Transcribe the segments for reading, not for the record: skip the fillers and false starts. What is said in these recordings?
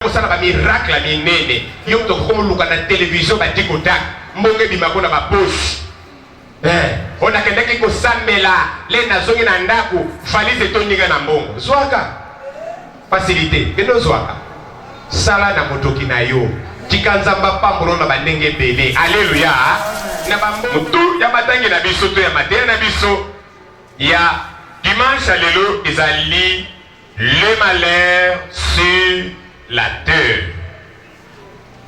ça ba miracle la minene yo to ko luka na télévision ba tikotak mbonge bimako na ba poche on a kende ko samela le nazongi na ndako falize to ninga na mbongo zwaka facilité kendo zwaka sala na motoki na yo tikanzamba pambolo na bandenge bele alléluia na ba mutu ya batangi na biso to ya matin na biso ya dimanche lelo ezali le malheur sur la terre.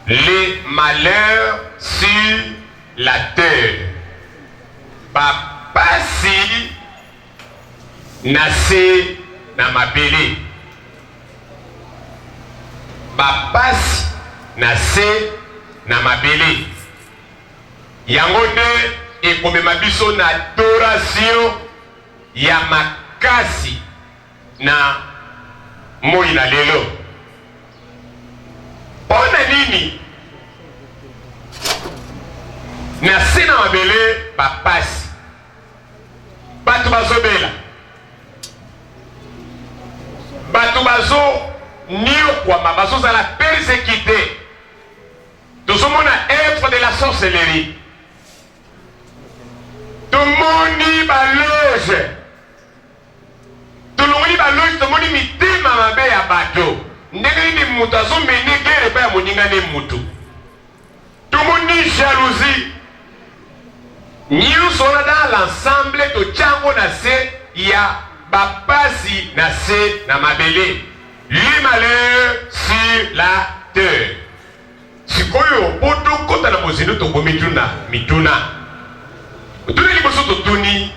Les malheurs sur la terre. Papasi nase na mabele. Papasi nase na mabele. Yango nde ekomema biso na adoration ya makasi na moi na lelo. Pona nini na sina mabele papasi batu bazobela batu bazo niyo kwa mabazo za la persécuté tozomona œuvre de la sorcellerie tomoni baloge tolongoli baloge tomoni mitema mabe ya bato ndenge ni mutu azomene gere pa ya moninga ne mutu tomoni jalousie nyonso wana dans l'ensemble totyango na se ya bapasi na se na mabele le malheur sur la terre sikoyo po tokota na bozindo tokomi mituna otuna liboso totuni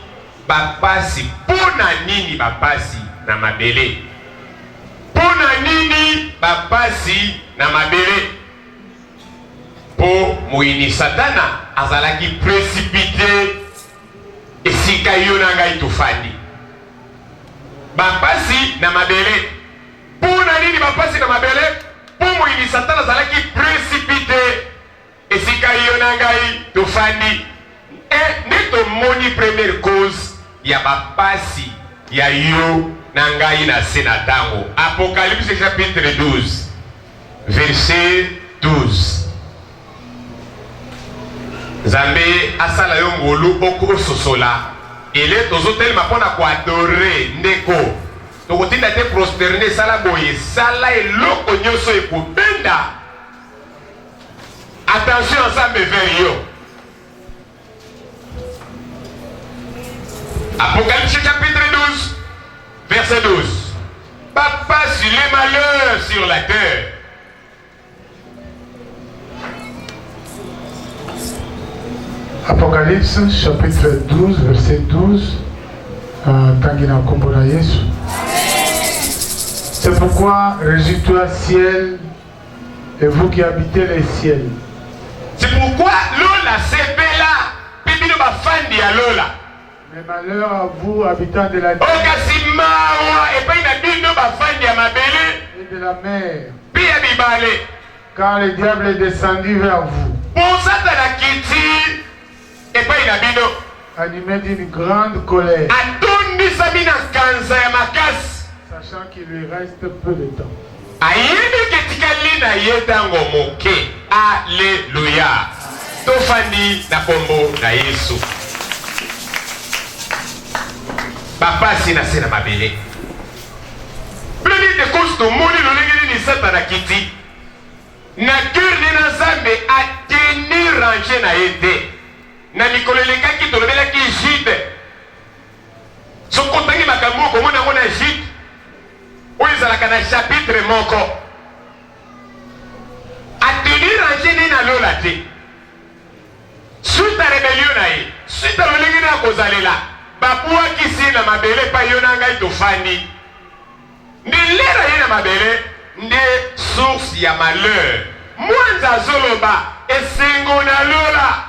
bapasi mpona nini bapasi na mabele pona nini bapasi na mabele po moyini satana azalaki précipité esika yo na ngai tofandi bapasi na mabele pona nini bapasi na mabele po moyini satana azalaki précipité esika yo na ngai tofandi nde tomoni première cause ya bapasi ya yo Nangai na senatango. Apocalypse chapitre 12 verset 12. Zambe asala yo ngolu oko sosola. Ele tozotel mapona ko adorer ndeko. Tokotinda te prosterner sala boye sala eloko nyoso ekobenda. Attention ensemble vers yo. Apocalypse chapitre 12 verset 12. Papa sur les malheurs sur la terre. Apocalypse chapitre 12 verset 12. Tangina Kombona Yesu. C'est pourquoi réjouis-toi ciel et vous qui habitez les ciels. C'est pourquoi Lola sebela bibino bafandi ya Lola. Mais malheur à vous, habitants de la terre et de la mer, car le diable est descendu vers vous, animé d'une grande colère, sachant qu'il lui reste peu de temps. Alléluia. Tofandi na kombo na Yesu. Papa sina sena mabele. Premier de cause to moni lo lengeli ni satana kiti. Na cœur de Nazambe a tenir rangé na yete. Na mikoleleka ki to lobela ki jide. So kontangi makambo ko mona ngona jide. Oiza la kana chapitre moko. A tenir rangé ni na lola te. Suite à rébellion na ye. Suite à lolengeli na kozalela. Papua kisi na mabele pa yona ngai tofandi. Ndilera ye na mabele nde source ya malheur. Mwanza zoloba esengo na lola.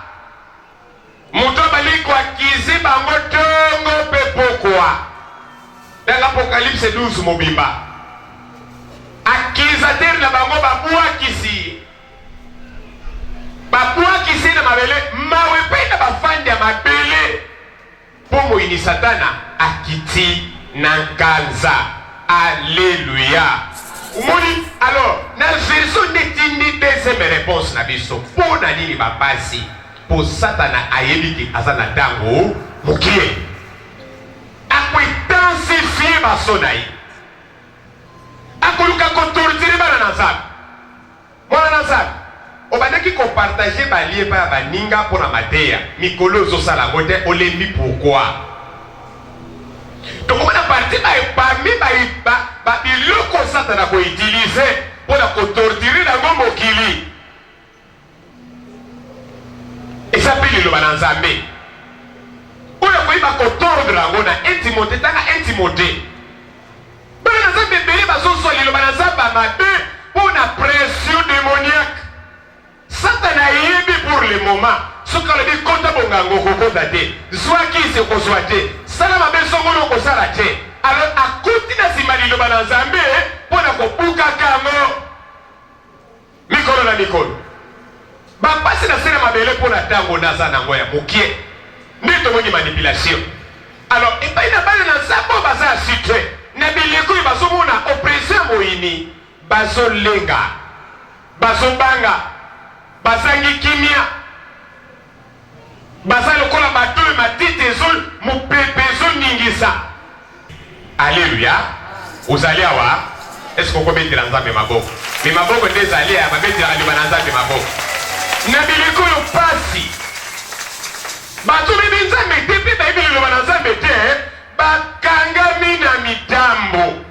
Muto bali kwa kizi bango tongo pepokwa. Dans l'Apocalypse 12 mobimba. Accusateur na bango babua kisi. Babua kisi na mabele mawe pe na bafandi ya mabele. Pomo ini satana akiti nankanza. Alléluia. Moni, alors, dans la version de deuxième réponse, na biso, pour nani ni babasi, pour Satana ayebiki azana dango, mukie. Ako intensifier basonai. Ako luka kotortire bana nazab. Mwana nazab. Obandaki ko partager balie pa baninga pour na mateya. Mikolo zo sala ngote olembi pourquoi. Donc on a parti ba biloko Satana ko utiliser pour la torturer dans mon mokili. Et ça peut le bananzambe. On a koyi ba ko tordre ngo na intimote tanga intimote. Bananzambe bele ba zo so le bananzamba mabe pour la pression démoniaque. Satana yebi pour le moment. Ce qu'on a dit konta bongango ko date. Soit qui se ko soit salama beso ngono ko salate. Alors à côté na simali lo bananzambe pour na ko buka kamo. Mikolo na mikolo. Ba pasi na sena mabele pour na tango na za na ngoya mukie. Nito moni manipulation. Alors et pas na bana na sabo baza cité. Na bileko bazo mona oppression moyini. Bazo lenga. Bazo banga. Bazangi kimia. Baza lokola bato matite zol mupepezo ningisa. Alléluia. Uzalia wa. Est-ce qu'on peut mettre dans un maboko? Mais maboko des alliés à ma bête à l'Ubananza de maboko. Nabileko yo pasi. Bato mibinza mete pe ba ibili l'Ubananza mete bakanga mina mitambo.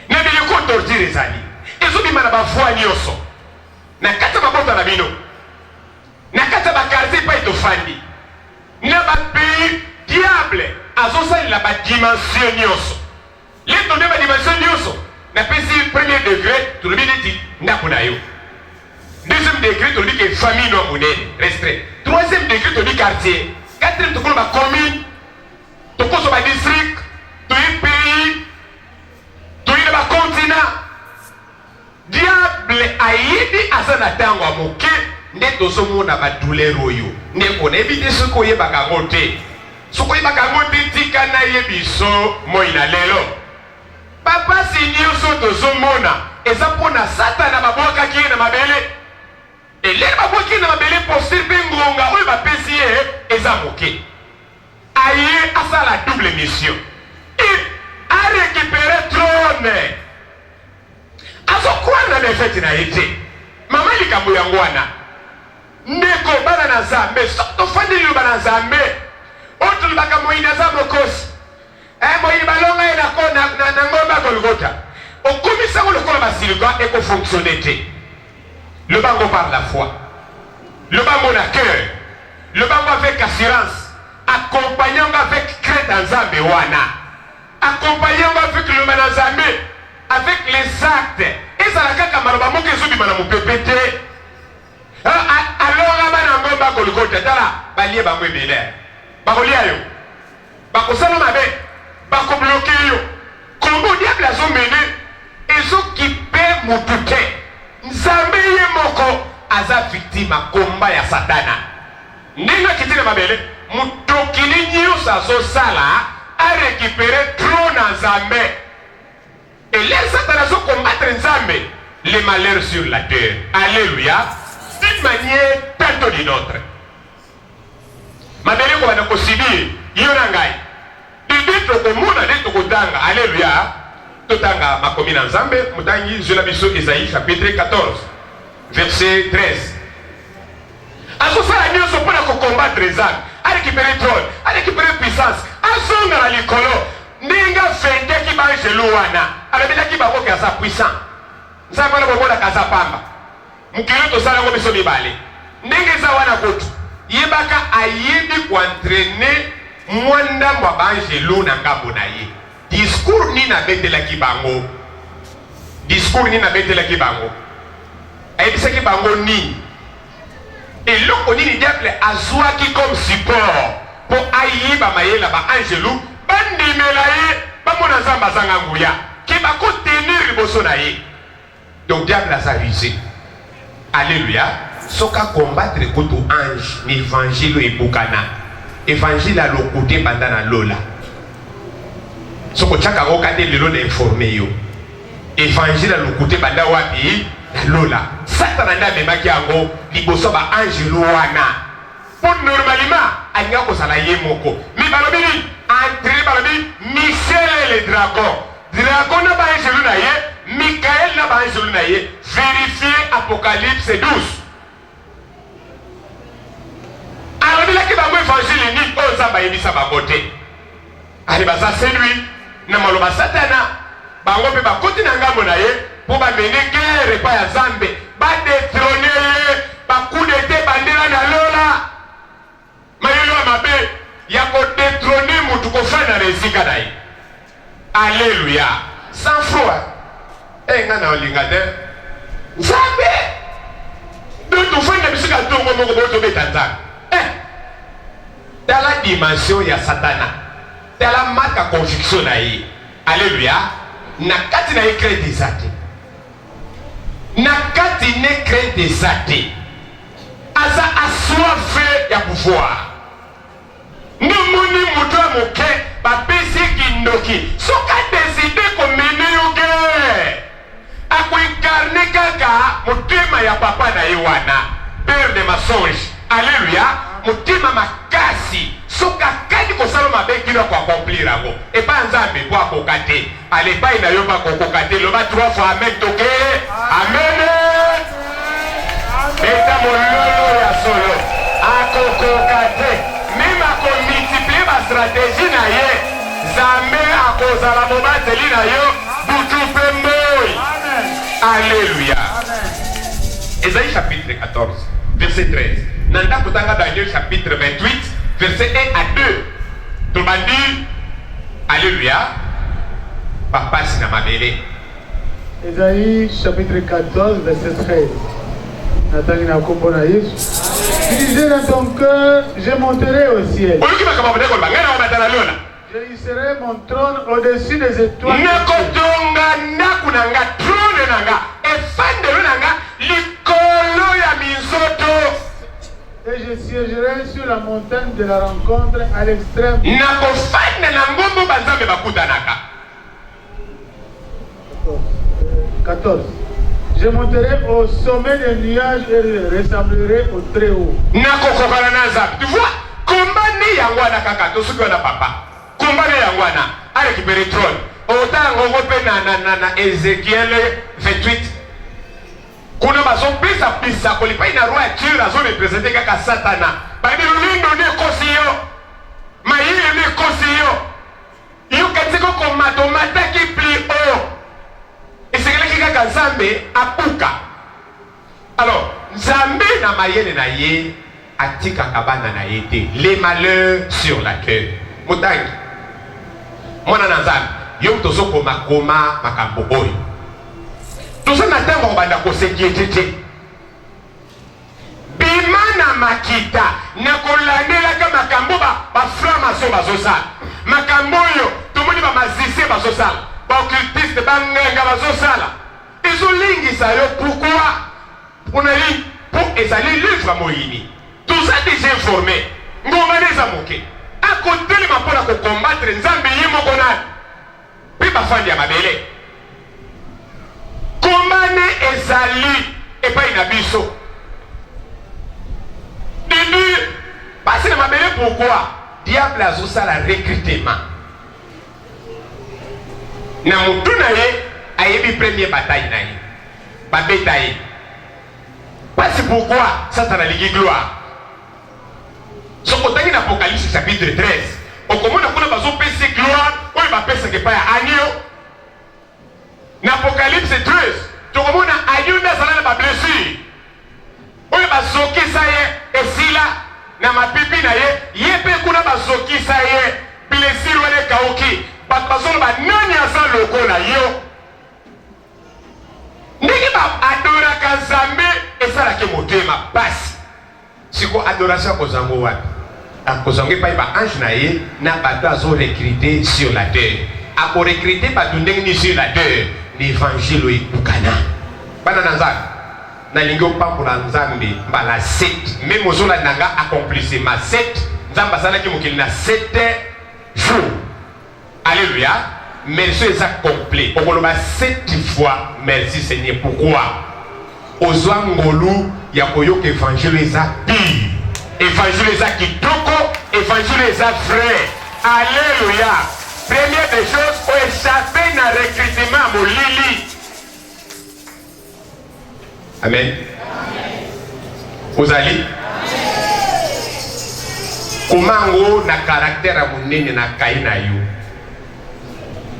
Nabileko tortire zali. Ezo bimana ba foi nyoso. Na kata mabota na bino. Nakata bakarze pa etofandi. Na ba pays diable azosa la ba dimension nyoso. Les données ba dimension nyoso. Na pesi premier degré tout le monde dit ndakuna yo. Deuxième degré tout le dit que famille no mune restreint. Troisième degré tout le dit quartier. Quatrième tout le ba commune. Tout ko so ba district, tout le pays, tout le ba continent. Diable ayibi asana tango amoke. Nde tozomona ba douleur oyo nde kona ebite soko yebaka ngote soko yebaka ngote tika na yebiso moina lelo papa sinyo so tozomona eza pona Satana baboka ki na mabele ele baboki na mabele postir bengonga oyo bapesi ye eza moke aye asala double mission et a récupérer trône azokwa na defete na yete mama likambo yangwana ndeko bana na zambe soto fandi lu bana zambe otu baka moina za mokosi moina balonga ina ko na ngomba Golgotha okumisa ko lokola basilika eko fonctionner le bango par la foi le bango na cœur le bango avec assurance accompagnant avec crainte en zambe wana accompagnant avec le bana zambe avec les actes et ça la kaka maloba moke zubi bana mupepete. Alors abana ngomba Golgotha tala balie bango ebele bakolia yo bakosala mabe bakobloquer yo kombo diable azo mene ezo kipe mutute nzambe ye moko aza victime komba ya Satana ndinga kitile mabele mutokili nyuso azosala a récupérer trône na nzambe et les Satana zo combattre nzambe les malheurs sur la terre. Alléluia. D'une manière tantôt d'une autre. Mabele ko bana ko sibi yona ngai. Dito ko muna dito ko tanga. Alléluia. Totanga makomi na nzambe mutangi zela biso Isaïe chapitre 14 verset 13. Azofala nyoso pona ko combattre nzambe. A récupérer trône, a récupérer puissance. Azonga na likolo. Ninga fende ki ba jeluana. Alabela ki ba ko ka sa puissant. Nzambe na bobola ka sa pamba. Mukilo to sala ngo biso mibale ndenge za wana kotu yebaka ayebi ko entraîner mwanda mwa banjelo na ngambo na ye discours ni na betela ki bango ayebisa ki bango ni eloko nini diable azwaki comme support po ayiba mayela ba angelo bandimela ye bamona nzamba zanga nguya ki bako tenir liboso na ye donc diable a sa visée. Alléluia. Soka combattre koto ange ni évangile et bukana. Évangile à l'autre côté bandana lola. Soko chaka okate lelo na informer yo. évangile le côté banda wapi na lola Satan nda memaki yango liboso ba angelo wana pour normalement anya ko sala ye moko mi balobi entrer balobi Michel et le dragon na ba angelo na ye Michael na ba angelo na ye vérifier Apocalypse 12 alors il a qui va mo évangile ni o zamba yebisa ba côté ali baza celui na maloba Satana bango pe bakoti na ngambo na ye po ba mene guerre pa ya Zambe ba détrôner ba coup d'été bandela na lola mayelo mabe ya ko détrôner mutu ko fana resika dai alléluia sans foi ngana olingade Zambe de tout fana bisika tongo moko boto betata dans la dimension ya Satana dans la marque conviction na ye alléluia nakati na crainte zate nakati ne crainte zate aza assoiffé ya pouvoir nomoni mutu moke bapesi kindoki soka décidé komene yo guerre akoincarne kaka motema ya papa na ye wana père de mensonge alléluia motema makasi soka kadi kosala mabe kino ko accomplir yango e pa Nzambe po akoka te alepai na yo ba kokoka te loba 3 fois amen toke amen eta mololo ya solo akokoka te même ako multiplier ba stratégie na ye Nzambe akozala mobateli na yo butu pe moi alléluia Ésaïe chapitre 14 verset 13 nanda kotanga Daniel chapitre 28 verset 1 à 2 tobandi alléluia papa sina mabele Ésaïe chapitre 14 verset 13 Nathalie na kombo na Yesu disais dans ton cœur je monterai au ciel je y serai mon trône au-dessus des étoiles nakotonga nakunanga trône nanga efandelo nanga likolo ya minzoto et je siégerai sur la montagne de la rencontre à l'extrême. Nakofanda na ngombo banzambe bakutanaka. 14. Je monterai au sommet des nuages et ressemblerai au très haut. Nakokokana na nzambe. Tu vois, kombani yangwana kaka tosuki na papa. Kombani yangwana a récupéré trône. Autant ngope na Ézéchiel 28. Kuna bazopesa pisa kolipa ina roa tira zo representer kaka Satana. Babi lulindo ne kosiyo. Mayile ne kosiyo. Yo katiko ko matomata ki pli o. Esekele kaka Nzambe apuka. Alors, Nzambe na mayele na ye atika kabana na yete. Les malheurs sur la terre. Mutangi. Mona na Nzambe. Yo tozoko makoma makamboboy. Tout ça matin, on va d'accord c'est qui était. Bimana makita, nakolande la kama kamboba, ba frama so bazosa. Makamboyo, tout le monde va mazisser bazosa. Ba occultiste bangenga bazosala. Ils ont lingi ça yo pourquoi? On a dit pour ezali livre moyini. Tout ça déjà informé. Ngoma neza moke. À côté le mapona ko combattre Nzambe yimo kona. Puis ba fandi ya mabele. Komane ezali epai na biso. Dini, parce que mabele pourquoi? Diable a zosa la recrutement. Na mutu na ye, ayebi premier bataille na ye. Babeta ye. Parce pourquoi? Satan a ligi gloire. Sokotangi na Apocalypse chapitre 13. Okomona kuna bazo pese gloire, oyo ba pese ke pa ya agneau. N'Apocalypse 13, tu comprends ayunda salana ba blessure. Oyo bazoki saye esila na mapipi na ye, yepe kuna bazoki saye blessure wale kauki. Bakazolo ba nani asa loko na yo. Ndiki ba adora Nzambe esala ke motema basi. Siko adoration ko zango wapi? Akozango pa ba ange na ye na bato azo recruter sur la terre. Ako recruter bato ndenge sur la terre. L'évangile ekukana bana nanzambe na lingo pambola Nzambe mbala 7 même ozola nanga accomplissement 7 Nzambe asalaki mokili na 7 jours alléluia merci est complet. On va 7 fois merci Seigneur. Pourquoi? Ozwa ngolu ya koyoka évangile eza pire. Évangile eza kitoko, évangile eza vrai. Alléluia. Première des choses, pour échapper dans le recrutement à Molili. Amen. Vous allez? Comment na caractère à mon nez na kaina yo?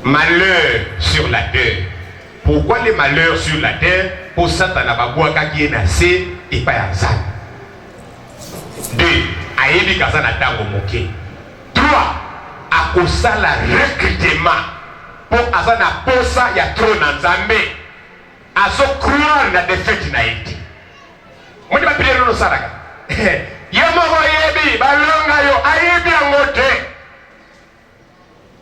Malheur sur la terre. Pourquoi les malheurs sur la terre? Pour Satan n'a pas boire qui est nassé et pas à ça. 2. Ayebi kazana tango moke. 3. À cause la recrutement. Pour azana posa ya trop dans Zambé. À se croire la défaite na été. Moi je vais prier le saraka. Yamoro yebi balonga yo ayebi angote.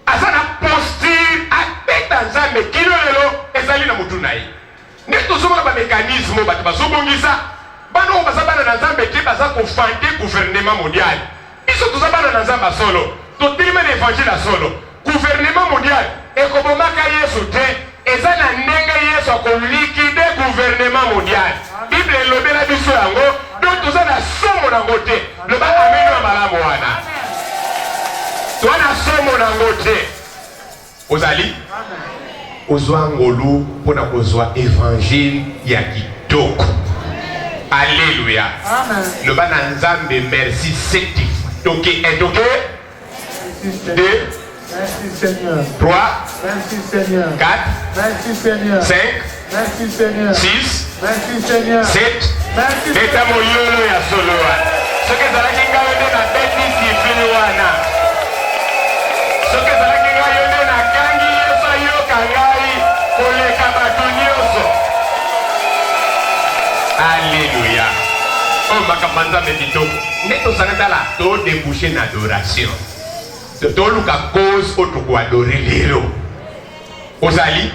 Azana posture à peta Zambé kilo lelo ezali na mutu na ye. Neto somo ba mécanisme ba bazo bongisa. Bano bazabana na Zambé te baza kofante gouvernement mondial. Biso tozabana na Zamba solo. Totelema l'évangile à solo. Gouvernement mondial ekobomaka Yesu te eza na ndenge Yesu akolikide gouvernement mondial. Bible elobela biso yango donc toza na somo nango te. Loba amen na malamu wana. Toza na somo nango te. Ozali? Ozwa ngolu pona kozwa évangile ya kitoko. Alléluia. Amen. Le ban Nzambe merci 7 fois. Donc est OK? 2. Merci Seigneur. 3. Merci Seigneur. 4. Merci Seigneur. 5. Merci Seigneur. 6. Merci Seigneur. 7. Merci Eta Seigneur. moyolo ya soloa. Soki ezalaki ngai yo nde na beti sifili wana. Soki ezalaki ngai yo nde nakangi Yesu ayoka ngai koleka bato nyonso. Alléluia. Oh makambo ya Nzambe kitoko. Nde tosanga tala todébouche na adoration. Toluka cause otuko adorer lelo. Ozali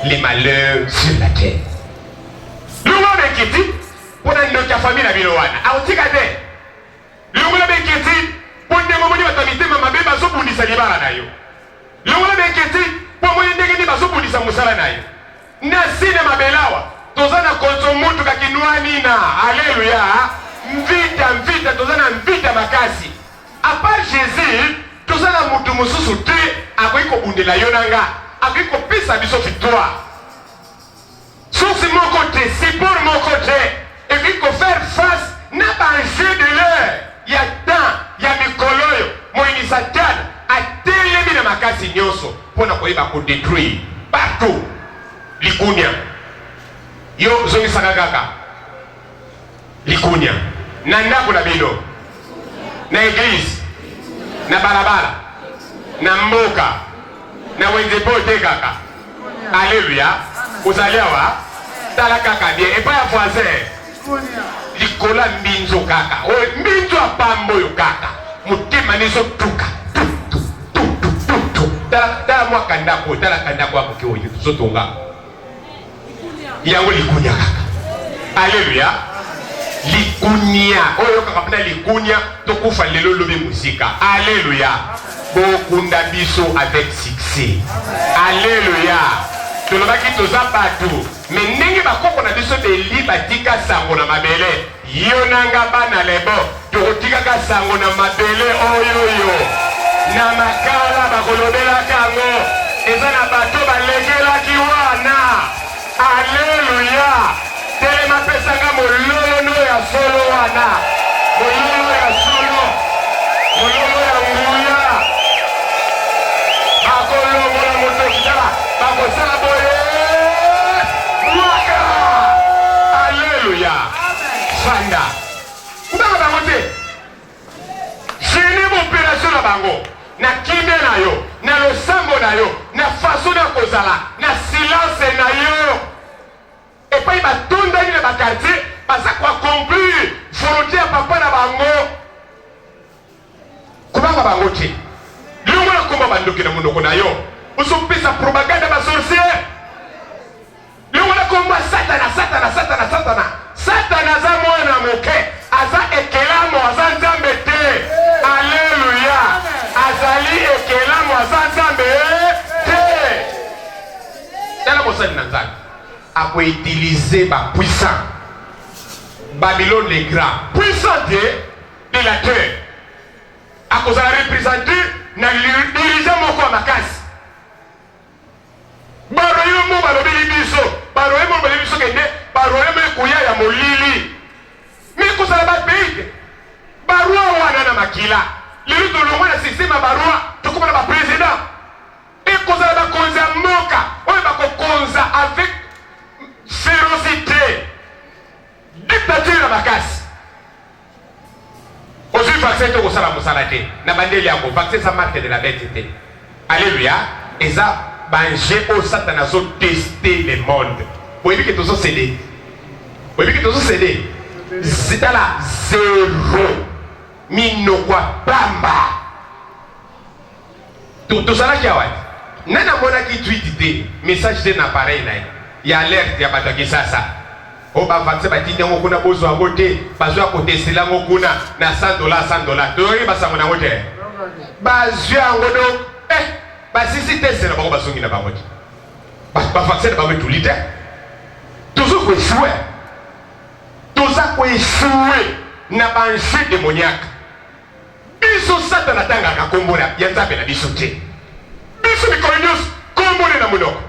les malheurs sur la terre. Lungo bekiti pona ndoka famille na bino wana. Autika te. Lungo bekiti pona ngomoni batamite mama beba zo bundisa libala na yo. Lungo bekiti pona ndenge ni bazo bundisa musala na yo. Na sine mabelawa. Tozana konso mutu kakinwani na. Alléluia. Mvita tozana mvita makasi. À part Jésus, tozana mutu mususu te akoiko bundela yonanga. Akoiko pesa biso victoire. Source mon côté, c'est pour mon côté. Et puis qu'on faire face n'a pas un jeu de l'heure. Il y a temps, il y a mikoloyo. Mon initiative a télébé de ma case nyoso. Pour ne pas détruire partout. Likunya. Yo, zongi sagagaka. Likunya. Nanda kuna bino. Na église. Na balabala. Na mboka. Na wenzepote kaka. Alléluia. Vous allez voir. Tala kaka bien. Et pas un voisin. Likola mbinzo kaka. O mbinzo apambo yo kaka. Mutima nizo tuka. Tala mwa kandako. Tala kandako wako kiyo yitu. Sotonga. Yango likunya kaka. Alléluia. Likunya. Oyo kaka pina likunya. Tokufa lelo lobi musika. Alléluia. Bokunda biso avec succès. Alléluia. Tolobaki toza bato mais ndenge bakoko na biso beli batika sango na mabele yonanga bana lebo tokotikaka sango na mabele oyoyo na makala bakolobelaka yango eza na bato balegelaki wana. Alléluia. Telema pesanga mololo ya solo wana, mololo ya solo, mololo ya nguya bakolongola motokitala bakosala boye mwaka. Alléluia. Fanda kubanga bango te fini opération na bango na kinde na yo na losambo na yo na façon na kozala na silence na yo et puis batondani na bakartier baza koaccomplir volonté ya papa na bango kubanga bango te longo na komba bandoki na monoko na yo osopesa propagande basorcier longo na komba satana aza mwana moke aza ekelamo aza nzambe te. Alléluia. Azali ekelamo aza nzambe te. a utilisé ba puissant. Babylone le grand, puissant de la terre. A cause de la représenter, na dirigeant mon corps ma casse. Baroyo mo balobeli biso, baroyo mo balobeli biso kende, baroyo mo kuya ya molili. Mais cause de la pays, barua wana na makila. Le luto longo na système barua, to comme na président. Et cause de la konza moka, on va konza avec férocité. Dictature à ma casse. Aujourd'hui, vaccin est au salaire moussalate. N'a pas de liago. Vaccin, ça marque de la bêtité. Alléluia. Et ça, j'ai au Satan zo tester le monde. Vous voyez que tout ça cédé. Vous voyez que tout ça cédé. C'est à la zéro. Mino quoi bamba. Tout ça là qui a ouais. Nana mona qui tweet message d'un appareil là. Il y a alerte, il y a pas de ça. O ba vaccin ba tinda ngokuna bozo ngote bazwa ko tesela ngokuna na $100 doyi basango na ngote bazwa ngodo ba sisi tesela ba ko basongi na bangote ba vaccin ba metulite toujours ko échouer na banjeu démoniaque biso Satan atanga ka kombola ya nzambe na biso te biso mikonyos kombole na munoko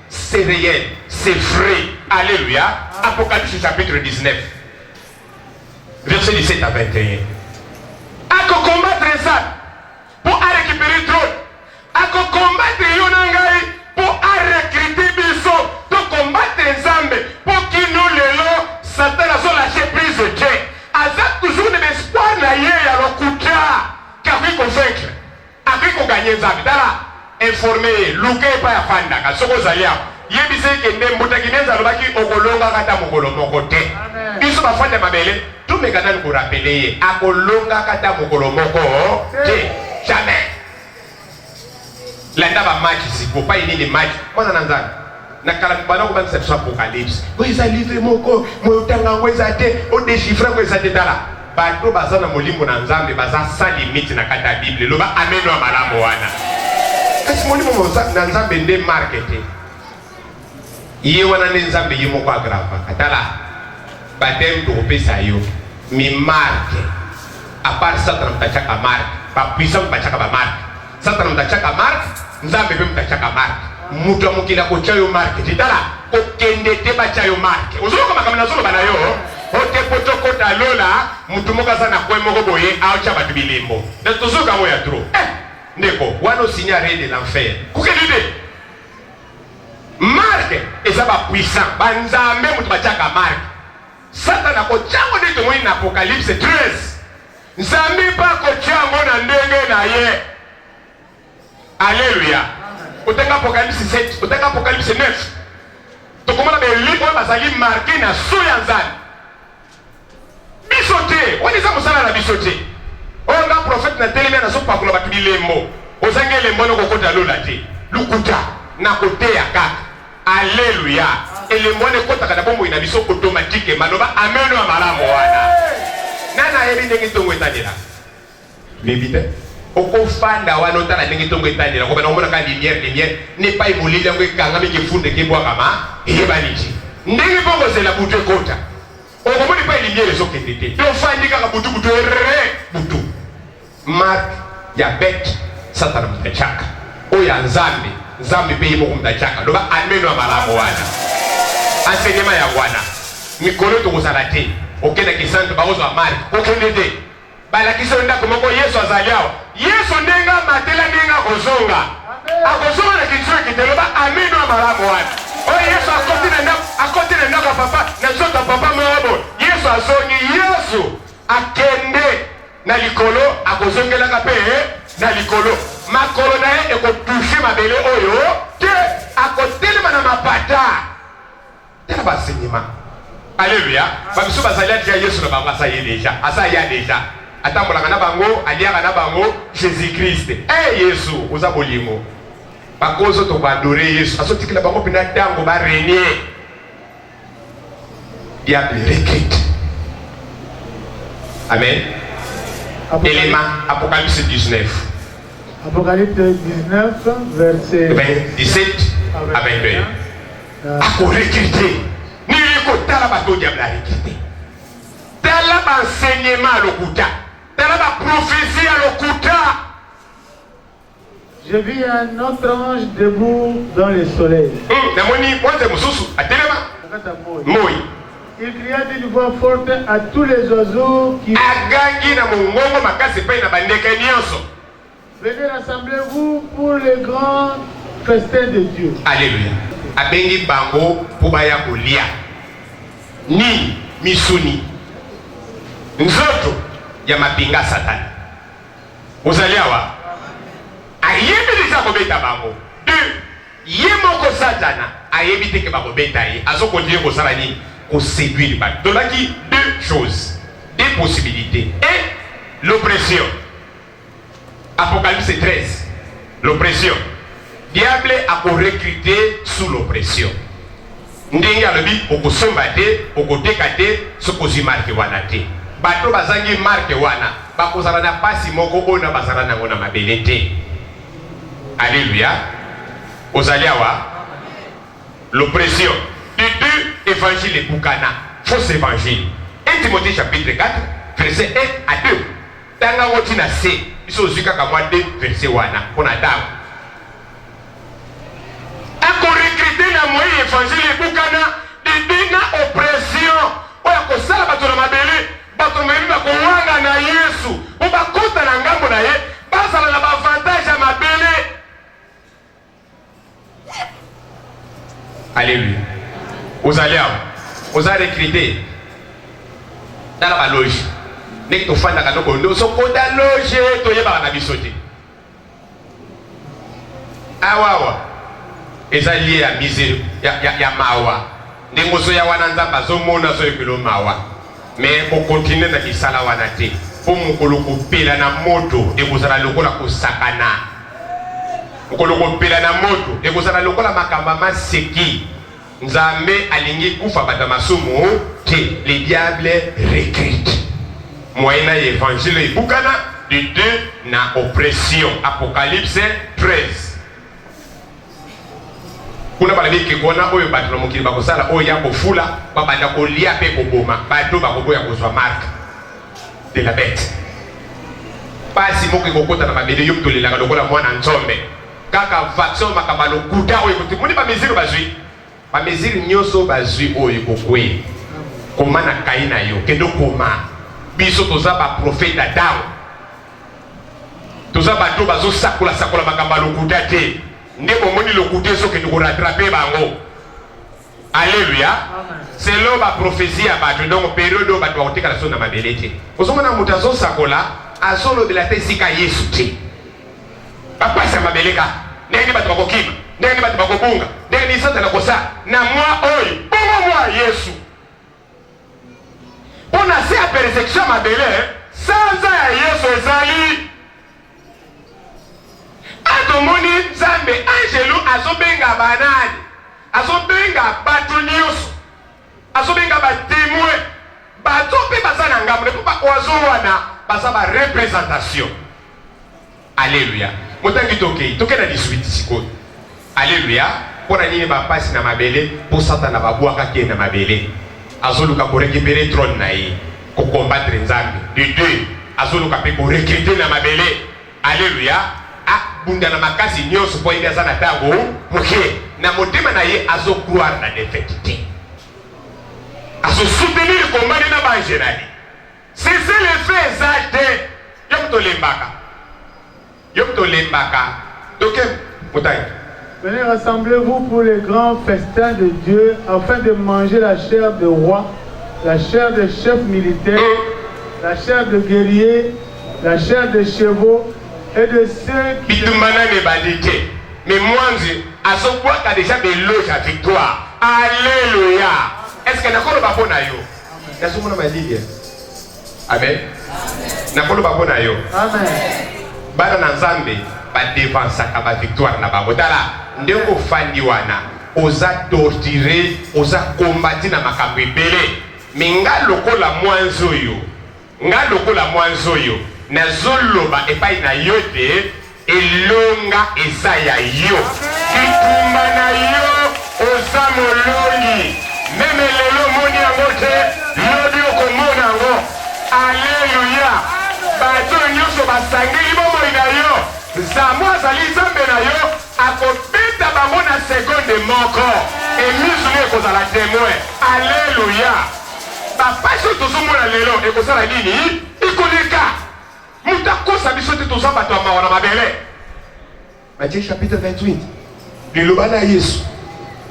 c'est réel, c'est vrai. Alléluia. Apocalypse chapitre 19, verset 17 à 21. A combattre ça pour récupérer le trône. A combattre Yonangai pour recruter Bisso. Pour combattre Nzambe pour qu'il nous le long. Satan a lâché prise de Dieu. Azak toujours de l'espoir naïe à l'okuta. Car oui convaincre. Avec qu'on gagne Nzambe. Informé, Luke pa fanda ka soko zalia yebise kende mbuta kineza lobaki okolonga kata mokolo moko te biso ba fanda mabele tout me kana ko rappeler akolonga kata mokolo moko te jamais la ndaba match siko pa ini match mwana nanzana na kala bana ko ban sepso apocalypse ko isa livre moko mo tanga ngweza te o déchiffrer ko isa te dala bato bazana molimbo na nzambe baza sans limite na kata bible loba ameno malamu wana. Kasi moni mo na nzambe nde marketing iye wana nde nzambe yimo kwa grava atala batem to pesa yo mi marke a part Satan mtachaka marke ba puissant mtachaka ba marke Satan mtachaka marke nzambe be mtachaka marke mutu amukila ko chayo marke titala ko kende te ba chayo marke uzoko kama na zolo bana yo ote potoko talola mutu moka sana kwa moko boye acha batu bilimbo na tozuka mo ya tro Neko, wano signare de l'enfer. Quelle idée? Marque, et ça va puissant. Banzame mutbachaka marque. Satan a kochango de tomo in Apocalypse 13. Nzambi pa kochango na ndenge na ye. Alléluia. Otenga Apocalypse 7, otenga Apocalypse 9. Tokomona be lipo bazali marqué na soya nzambi. Bisote, wani za musala na bisote. Onga prophète na telemi na sopa kula batu bilembo ozange lembo no kokota lola te lukuta na kote ya kaka alléluia elembo ne kota kada bombo ina biso automatique maloba ameno amalamu wana nana yebi ndenge tongo etandela nebite okofanda wana otala ndenge tongo etandela ko bana omona ka lumière ne pas imolile ngo ekanga mike funde ke bwa kama eyebaniti ndenge bongo zela butu ekota okomoni pa lumière ezokende te to fandi kaka butu butu Mark ya bet Satan mtachaka oya nzambe pe yimo kumtachaka loba ameno amalamu wana enseignement ya wana mikolo to kozalate okenda kisanto baozo wa Mark okende te bala kiso ndako moko Yesu azaliao Yesu ndenga matela ndenga kozonga akozonga na kitso kiteloba ameno amalamu wana oya Yesu akoti na ndako papa na soto papa mwabo Yesu azongi Yesu akende na likolo akozongela ka pe na likolo makolo na ye ekotouche mabele oyo te akotelema na mapata tena basenyema alléluia babiso bazalia dia Yesu na bango asa ya deja atambolaka na bango aliaka na bango Jésus-Christ Yesu oza bolimo bakozo to badore Yesu asotikila bango pina dango ba renier diable recrute amen. Élément, Apocalypse 19. Apocalypse 19, verset 17 à 21. À recruter. Ni le tala bato diable à recruter. Tala enseignement à l'okuta. Tala prophétie à l'okuta. Je vis un autre ange debout dans le soleil. Il cria d'une voix forte à tous les oiseaux qui... Venez rassemblez-vous pour le grand festin de Dieu. Alléluia. Abengi bango pubaya kulia. Ni misuni. Nzoto ya mapinga Satan. Uzaliawa. Ayebi lisa kobeta bango. Yemoko Satana ayebi teke bakobeta ye. Azo continue ko sala ni ko séduire ba. Dolaki deux choses, deux possibilités. Et l'oppression. Apocalypse 13. L'oppression. Diable a recruté sous l'oppression. Ndenge alobi okosomba te, okoteka te, sokozi marque wana te. Bato bazangi marque wana, bakozala na pasi moko ona bazala nango na mabele te. Alléluia. Ozaliawa. L'oppression. Du deux évangile et Boukana. Faux évangile. 1 Timothée chapitre 4, verset 1 à 2. Tanga woti na C. Iso zika kamwa 2 verset wana. Kona dawa. Ako recruter na moyi évangile et Boukana. Du deux na oppression. Oya kosala bato na mabele. Bato memi bako wanga na Yesu. Oba kota na ngambo na ye. Basala na bavantage ya mabele. Alléluia. Vous allez recruter dans la loge. Nek to fanda ka no so ko da loge to yeba na bisote. Awawa. Eza lié à misère ya mawa. Ndengo so ya wana nzamba zo mona so ekilo mawa. Mais ko continuer na bisala wana te. Po mukolo ko pela na moto e kozala lokola ko sakana. Mukolo pela na moto e kozala lokola makamba maseki. Nzambe alingi kufa bata masumu te. Les diables recrutent. Moyena évangile et Boukana du 2 na oppression. Apocalypse 13. Kuna balabi kekona oyo bato na mokili bakosala oyo ya kofula babanda kolia pe koboma bato bakoboya kozwa marque de la bête. Pasi moki kokota na mabele yo tolelaka lokola mwana nzombe. Kaka vaccin makabalo kuta oyo kuti muni ba mesure bazui. Ba mesure nyoso bazui oyo kokwe. Koma na kaina yo kendo koma. Biso toza ba prophète Adam. Toza ba to bazo sakola makabalo kuta te. Ndeko moni lokuta so kendo ko rattraper bango. Alléluia. C'est ba prophétie ya bato donc période o bato bakotika la so na mabele te. Ozomona mutazo sakola azolo de la tesika Yesu te. Papa sa mabeleka. Ndeni bato bakokima. Ndeni bato bakobunga. Ndeni sata na kosa. Na moi oyo. Bongo moi Yesu. On a fait la persécution à Mabele, sans ya Yesu ezali. Atomoni Nzambe angelo azobenga banani. Azobenga bato nyonso. Azobenga ba témoin. Bato pe bazana ngambo pe ba oazo wana baza ba représentation. Alléluia. Motangi toke na 18 siko. Alléluia. Pona nini ba pasi na mabele pour Satan ba bwaka ke na mabele. Azoluka ko récupérer trône na ye ko combattre Nzambe. De deux, azoluka pe ko recruter na mabele. Alléluia. A bunda na makasi nyonso po inde azana tango moke na motema na ye azo croire na défaite. Azo soutenir le combat na bangerali. C'est le fait zate. Yom to lembaka. Donc motai. Venez rassemblez-vous pour le grand festin de Dieu afin de manger la chair de roi, la chair de chefs militaires, la chair de guerriers, la chair de chevaux et de ceux qui... Mais moi, à ce point, tu as déjà des loges à victoire. Alléluia. Est-ce que nous avons bon ayo? Est-ce que nous avons dit? Amen. Nous avons bon ayo. Amen. Bana Nzambe, ba défense à victoire na babotala. Ndeko fandi wana oza torturer oza combattre na makambo ebele minga lokola mwanzo yo na zoloba epai na yote elonga eza ya yo bitumba na yo oza molongi meme lelo moni yango te lobi okomona yango. Alleluya. Bato nyonso basangeli bomoi na yo nzambe azali nzambe na yo akobeta bango na sekonde moko emisuni ekozala témoin. Alleluya. Bapasi oyo tozomona lelo ekozala nini ekoleka moto akosa biso te toza bato ya mawa na mabele. Matthieu chapitre 28 liloba na Yesu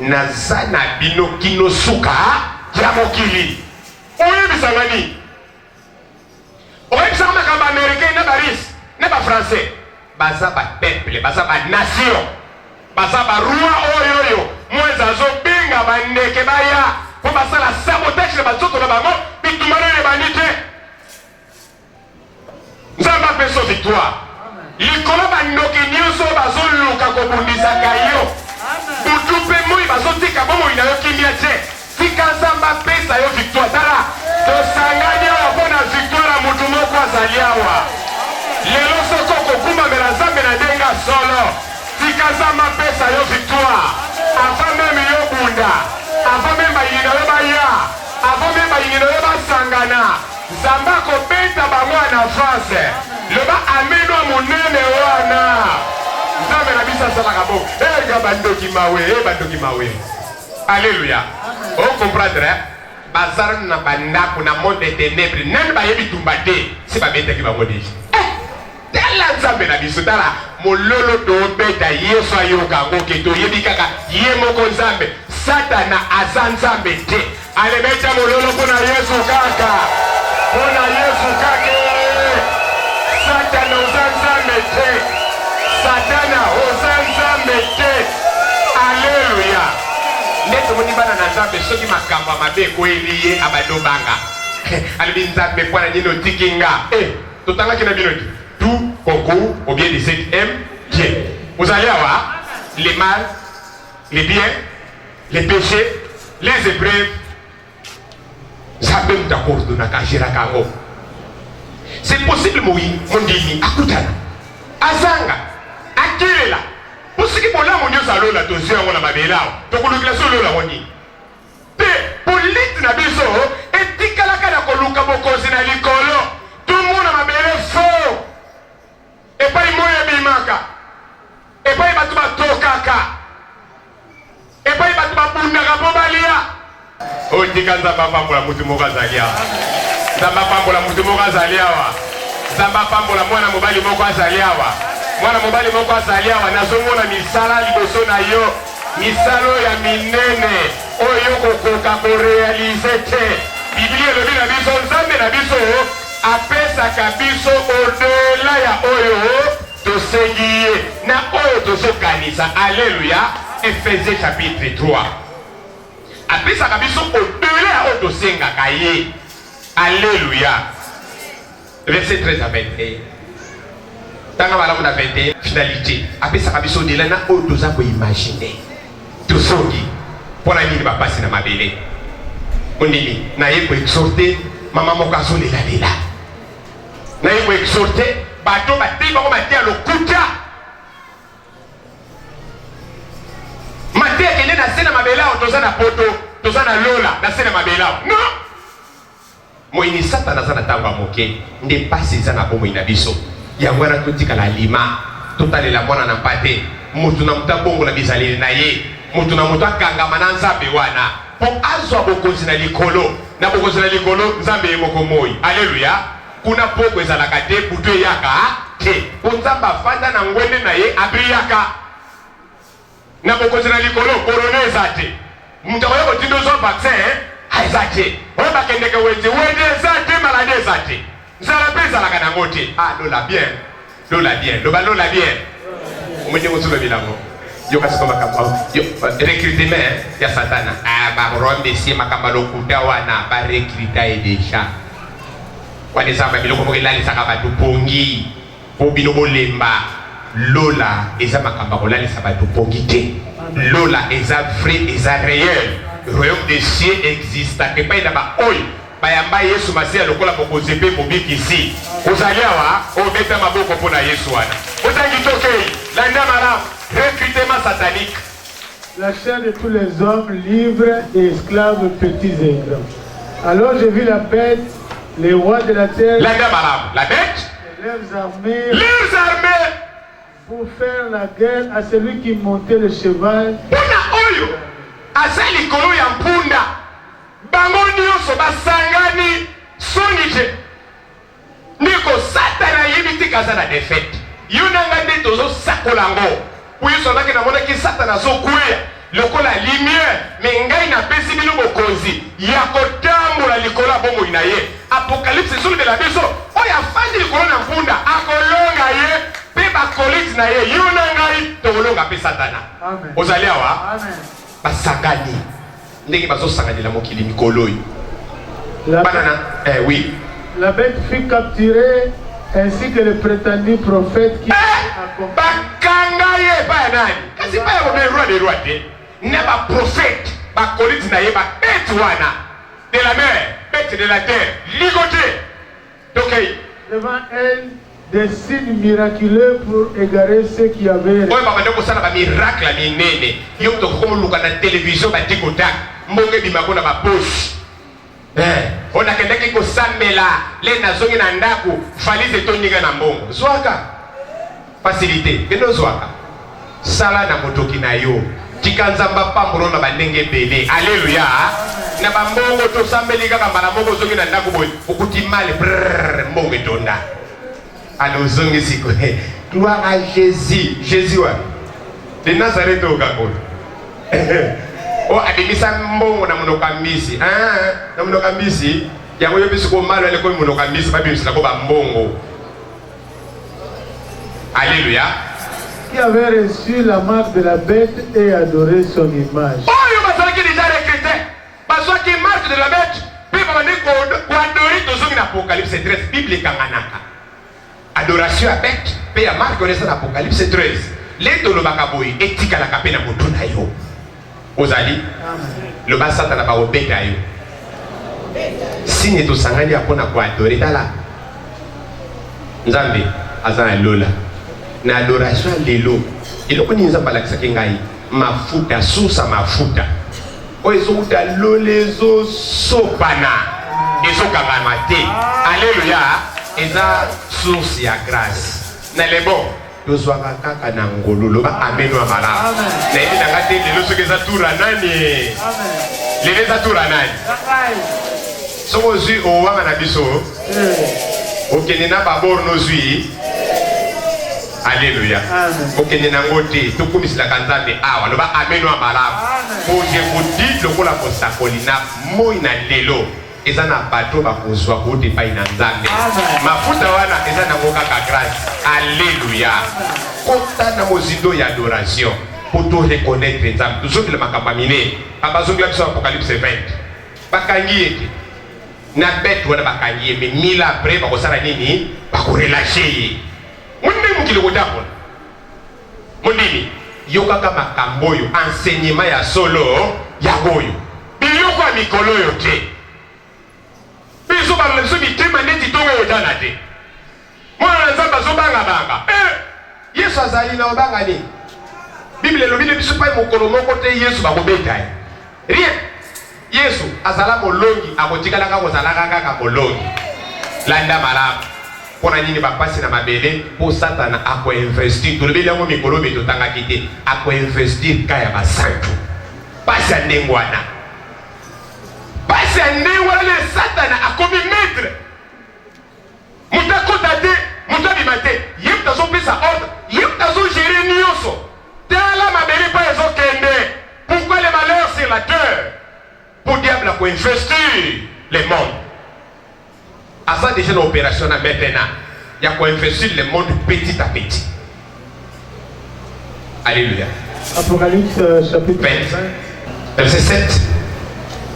naza na bino kino suka ya mokili. Oyebisanga nini? Oyebisanga makambo américain na baris na bafrançais baza bapeuple baza banation baza baroi oyoyo mwenza azobenga bandeke baya po basala sabotage na banzoto na bango bitumano ebani te. Nzambe apeso victoire likolo bandoki nyonso bazoluka kobundisaka yo butu mpe moi bazotika bomoi na yo kimia te. Tika Nzambe apesa yo victoire. Tala tosangani awa mpo na victoire ya mutu moko azali awa lelo soko kokumbamela Nzambe na ndenga solo. Tika Nzambe apesa yo victoire avant meme yo bunda avant meme bayini na yo baya avant meme bayini na yo basangana. Nzambe akobeta bango na avance loba ameno monene wana Nzambe na biso asalaka bo ega bandoki mawe bandoki mawe. Alléluia. On comprendre bazar na bandako na monde des ténèbres nani bayebi tumba te si babetaki bango deja. Tala Nzambe na biso tala mololo tobeta Yesu ayoka yango ke toyebi kaka ye moko Nzambe. Satana aza Nzambe te. Alebeta mololo mpona Yesu kaka mpona Yesu kaka. Satana oza Nzambe te. Satana oza Nzambe te. Alléluia. Neto moni bana na Nzambe soki makambo mabe ekoeli ye abadobanga. Alebi Nzambe mpona nini otikinga. Totangaki na bino te. Tout concours au bien de cet Dieu. Vous allez avoir les mal, les biens, les péchés, les épreuves. Nzambe d'accord de nakajira kango. C'est possible moui mondini akutana. Azanga akilela. Posiki bola monyo salola to zio ngona mabelao. To kulukila solo la woni. Te polite na biso etikala kana koluka bokozi na likolo. Tout le monde mabele faux. Et pas moya bimaka. Et pas batu batokaka. Et pas batu babundaka po balia. O tikanza pambola mutu moka zalia. Zamba pambola mutu moka zalia wa. Zamba pambola mwana mobali moko azalia wa. Mwana mobali moko azalia wa nazomona misala liboso na yo. Misalo ya minene oyo kokoka ko réaliser te. Biblia elobi na biso Nzambe na biso apesaka biso au-delà ya oyo tosengi na oyo tozokanisa. Alléluia. Ephésiens chapitre 3 apesaka biso au-delà ya oyo tosengaka ye. Alléluia. Verset 13 à 21. Tanga malamu na 21 finalité apesaka biso au-delà na oyo toza koimagine tosongi mpona nini bapasi na mabele monini naye koexorte mama moko azolelalela naye koexorte bato batei bango batia lokuta mate akende na se na mabele awo toza na poto toza na lola na se na mabele awo non moyini satana aza na ntango ya moke nde mpasi eza na bomoi na biso yango wana totikala lima totalela mwana na mpate mutu na mutu abongola bizaleli na ye mutu na mutu akangama na Nzambe wana po azwa bokonzi na likolo na bokonzi na likolo Nzambe ye moko moi. Alléluia. Kuna poko ezalaka te butu eyaka te po Nzambe afanda na ngwende na ye abriyaka na bokonzi na likolo korona eza te mutu akoya kotinda ozwa vaccin eza te oyo bakendeke wete eza te maladi eza te nzala mpe ezalaka nango te. Lola bien lola bien loba lola bien omwende mosuka bilango yoka siko makambo recrutement ya satana barombe si makambo lokuta wana barekrita edesha wana ezamba biloko moko elalisaka bato pongi po bino bolemba. Lola eza makambo kolalisa bato pongi te. Lola eza vrai eza réel. Royaume des cieux existe. Kepa ina ba oyo bayamba Yesu Masiya lokola mokonzi mpe mobikisi Ozaliawa, obeta maboko pona Yesu wana. Ozangi tokei, landa malam, recrutement satanique. La chair de tous les hommes, libres et esclaves, petits et grands. Alors je vis la bête, les rois de la terre, Landa malam, la bête, leurs armées, pour faire la guerre à celui qui montait le cheval. Pona oyo, azali kolo ya mpunda, bango nyonso basangani, sonije. Niko satana yebiti kaza na défaite. Yonanga nde tozo sakolango. Puyo sonaki na mona ki satana zo kuya. Lokola lumière, mais ngai na pesi bino bokonzi. Ya kotambola likola bongo inaye. Apocalypse sur de la biso. Oya fandi likolo na mpunda. Akolonga ye. Pe ba colite na ye. Yonanga yi tolonga pe satana. Amen. Ozali awa. Amen. Basangani. Ndenge bazo sangani la mokili mikolo yi. La Banana. Oui. La bête fut capturée ainsi que le prétendu prophète qui accompagnait. Bakangaye ba nani? Kasi pa yo be roi de roi de. Ne ba prophète, ba colite na ye ba bête wana. De la mer, bête de la terre, ligoté. Donc devant elle des signes miraculeux pour égarer ceux qui avaient. Oye baba ndeko sana ba miracle minene. Yo to ko luka na télévision ba tikotak. Mbonge bimako na ba poche. On a quelqu'un qui s'amela, les nations qui n'ont pas valise et toniga na mbongo. Zwaka. Facilité. Que nous zwaka. Sala na motoki na yo. Tikanzamba pambolo na bandenge bele. Alléluia. Na bambongo to sambeli kaka mbala mbongo zongi na ndako boy. Okuti male brrr mbongo tonda. Alo zongi siko. Gloire à Jésus. Jésus wa. De Nazareth au Gabon. O adimisa mbongo na munokambisi. Na munokambisi yango yo biso ko malo ele ko munokambisi ba bimisa ko ba mbongo. Alléluia. Qui avait reçu la marque de la bête et adoré son image. Oh yo basala ki déjà recruté. Baswa ki marque de la bête. Pe ba ne ko adorer to zongi na Apocalypse 13 Bible kanganaka. Adoration à bête pe ya marque on ça na Apocalypse 13. Les to lo bakaboyi etika la kapena motuna yo. Ozali le bas satana ba obeta yo signe to sangani apona ko adorer tala nzambe azana lola na adoration lelo iloko ni nzamba la kisaki ngai mafuta susa mafuta oyezo uta lolezo sopana ezo kamamate. Alléluia. Eza source ya grâce na lebo tozwaka kaka na ngololo ba ameno ya malamu na yebi nanga te lelo soki eza tura nani lelo eza tura nani soki ozwi owanga na biso okende na babor nozwi. Alléluia. Okende nango te tokumisilaka nzambe awa loba ameno ya malamu po je vous dis lokola kosakoli na moi na lelo eza na bato bakozwa kote pai na nzambe mafuta wana eza nango kaka grâce. Alléluia. Kota na mozindo ya adoration pour to reconnaître nzambe tozongi le makambo mine abazongi la biso Apocalypse 20 bakangi ete na bête wana bakangi ye mais 1000 après bakosala nini bakorelâche ye monde mokili kodapona mondimi yokaka makambo oyo enseignement ya solo ya oyo biloko ya mikolo oyo te biso balola biso mitema neti tongo oyo tana te mwana na nzambe azobangabanga yesu azali na obanga nini bible elobi le biso pai mokolo moko te yesu bakobeta ye rien yesu azala molongi akotikalaka kozalaka kaka molongi. Landa malamu mpona nini bapasi na mabele mpo satana akoinvestir tolobeli yango mikolo oyo totangaki te akoinvestir ka ya basantu pasi ya ndenge wana pasi ya ndenge wana le satana akomi maître moto akota te moto abima te ye moto azopesa ordre ye moto azogere nyonso tala mabele mpo ezokende. Pourquoi les malheurs sur la terre? Pour diable akoinvestir le monde. À ça déjà l'opération à maintenant, il y a quoi investir le monde petit à petit. Alléluia. Apocalypse chapitre 20, verset 7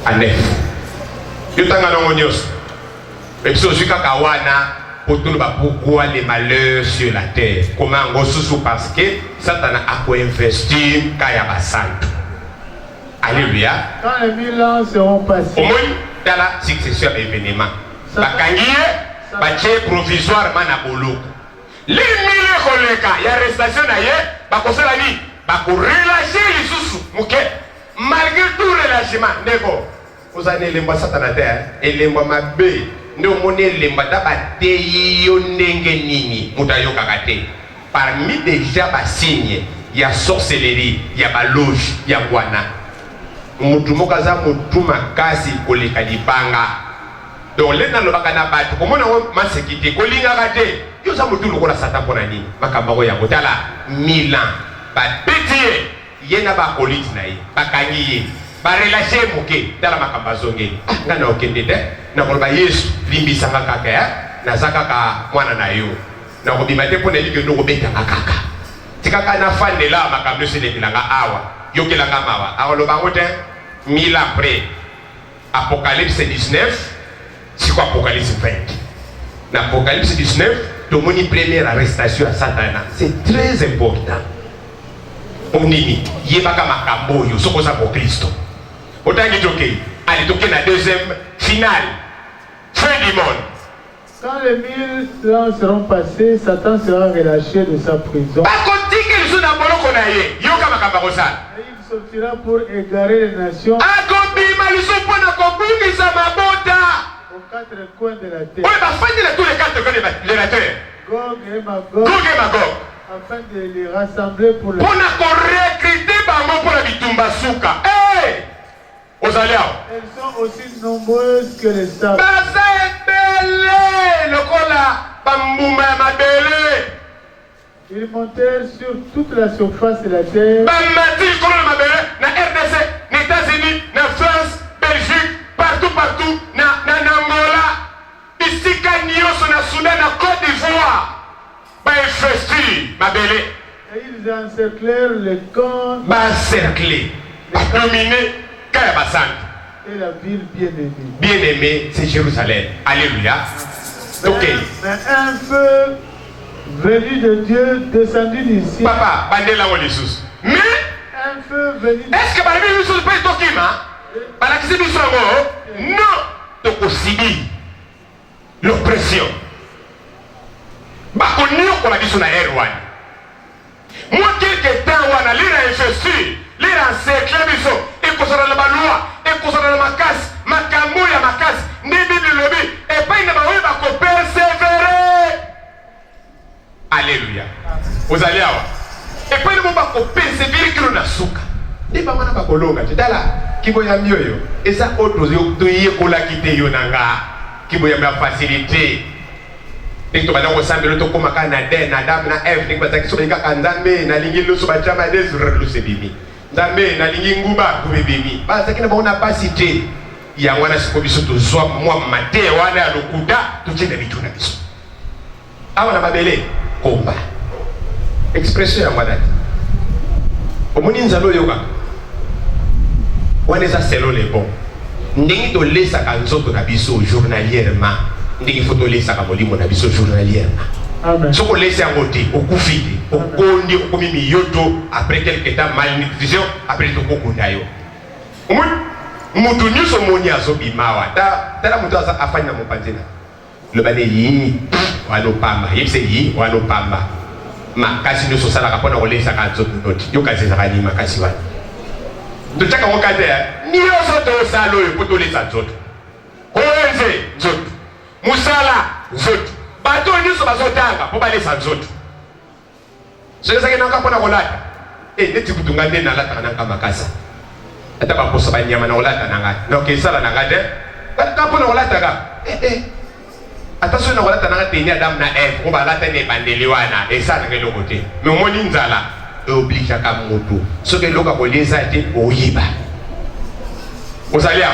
à 9. Yotanga nongonyos. Et puis aussi kakawana pour tout le pourquoi les malheurs sur la terre. Comment on sous parce que Satan a quoi investir kaya basantu. Alléluia. Quand les 1000 ans seront passés, au moins dans la succession d'événements. Bakangiye batie provisoirement na boloko limile koleka ya arrestation na ye bakosala ni bakorelâcher lisusu moke malgré tout relâchement ndeko ozali elembo ya satana te elembo mabe nde omoni elembo ata bateyi yo ndenge nini moto ayokaka te parmi déjà basigne ya sorcellerie ya baloge ya ngwana mutu moko aza mutu makasi koleka libanga donc lena lobaka na bato komona ngo masekite kolingaka te yo za mutu lokola satan mpona nini makambo yango yango tala milan babeti ye na bakoliti na ye bakangi ye barelâche moke tala makambo azongeli nga na okende te nakoloba yesu limbisanga kaka naza kaka mwana na yo nakobima te mpo na elike nokobetanga kaka tikaka nafandela makambo nyonso elekelanga awa yokelanga mawa akolobango te 1000 après Apocalypse 19 siko Apocalypse 20 na Apocalypse 19 tomoni première arrestation à Satana c'est très important onini yebaka makambo oyo sokoza ko Kristo otangi toke ali toke na deuxième finale fin du monde. Quand les 1000 ans seront passés, Satan sera relâché de sa prison. Et il sortira pour égarer les nations aux 4 coins de la terre. Gog et Magog, afin de les rassembler pour la elles sont aussi nombreuses que les sables. Ils montèrent sur toute la surface de la terre. Na RDC, na États-Unis, na France, Belgique, partout, na Angola, ici, Kanyoso, na Soudan, na Côte d'Ivoire. Et ils encerclèrent le camp. Dominé, et la ville bien-aimée. Bien-aimé, c'est Jérusalem. Alléluia. Ok. Mais un feu venu de Dieu descendu du ciel. Papa, bandela ou les sous. Mais un feu venu. Est-ce que parmi les choses pas tokima? Par la question du non, toko sibi l'oppression. Ba konyo ko la biso na erwan. Moi quelque temps wana lira infesti, lira encercler biso, et ko sera la baloi, et ko sera la makas, makambo ya makas, ndi bibi lobi, et pas ina ba we ba ko persévérer. Alléluia. Vous allez avoir. Et puis nous va persévérer que nous suka. Ni ba wana ba kolonga tala kibo ya mioyo. Esa autres yo toye kola kite yo nanga. Kibo ya facilité. Et to bana ko sambelo to koma kana den Adam na Eve ni ba takiso benga kanzambe na lingi luso ba chama des reluse bimi. Nzambe na lingi nguba ku bimi. Ba sakina ba ona pasité. Ya wana siko biso to zwa mwa mate wana ya lokuda to tshena bituna biso. Awa na babele komba expression ya mwana omoni nzalo yoka wana eza selo le bon ndenge tolesaka nzoto na biso journalièrement ndenge fo tolesaka molimo na biso journalièrement soko olesa yango te okufi te okondi okomi miyoto après quelque temps malnutrition après tokokunda yo omoni mutu nyonso moni azobimawa tala mutu afani na mopanzi na lobane yi wano pamba yebise yi wano pamba makasi nyonso osalaka mpona kolesaka nzoto noti yokasi ezaka nini makasi wana totyaka ngo kate nyonso tosala oyo mpo tolesa nzoto oyenze nzoto mosala nzoto bato nyonso bazotanga mpo balesa nzoto soki ezaki nanga mpona kolata neti kutunga nde nalataka nanga makasa ata baposa banyama na kolata nanga donc esala nanga te ka mpona kolataka attention na kolata nanga teni Adam na Eve ko balata ne bandeli wana esa na keloko te mais omoni nzala oblige ka moto soki eloka kolesa te oyiba ozalia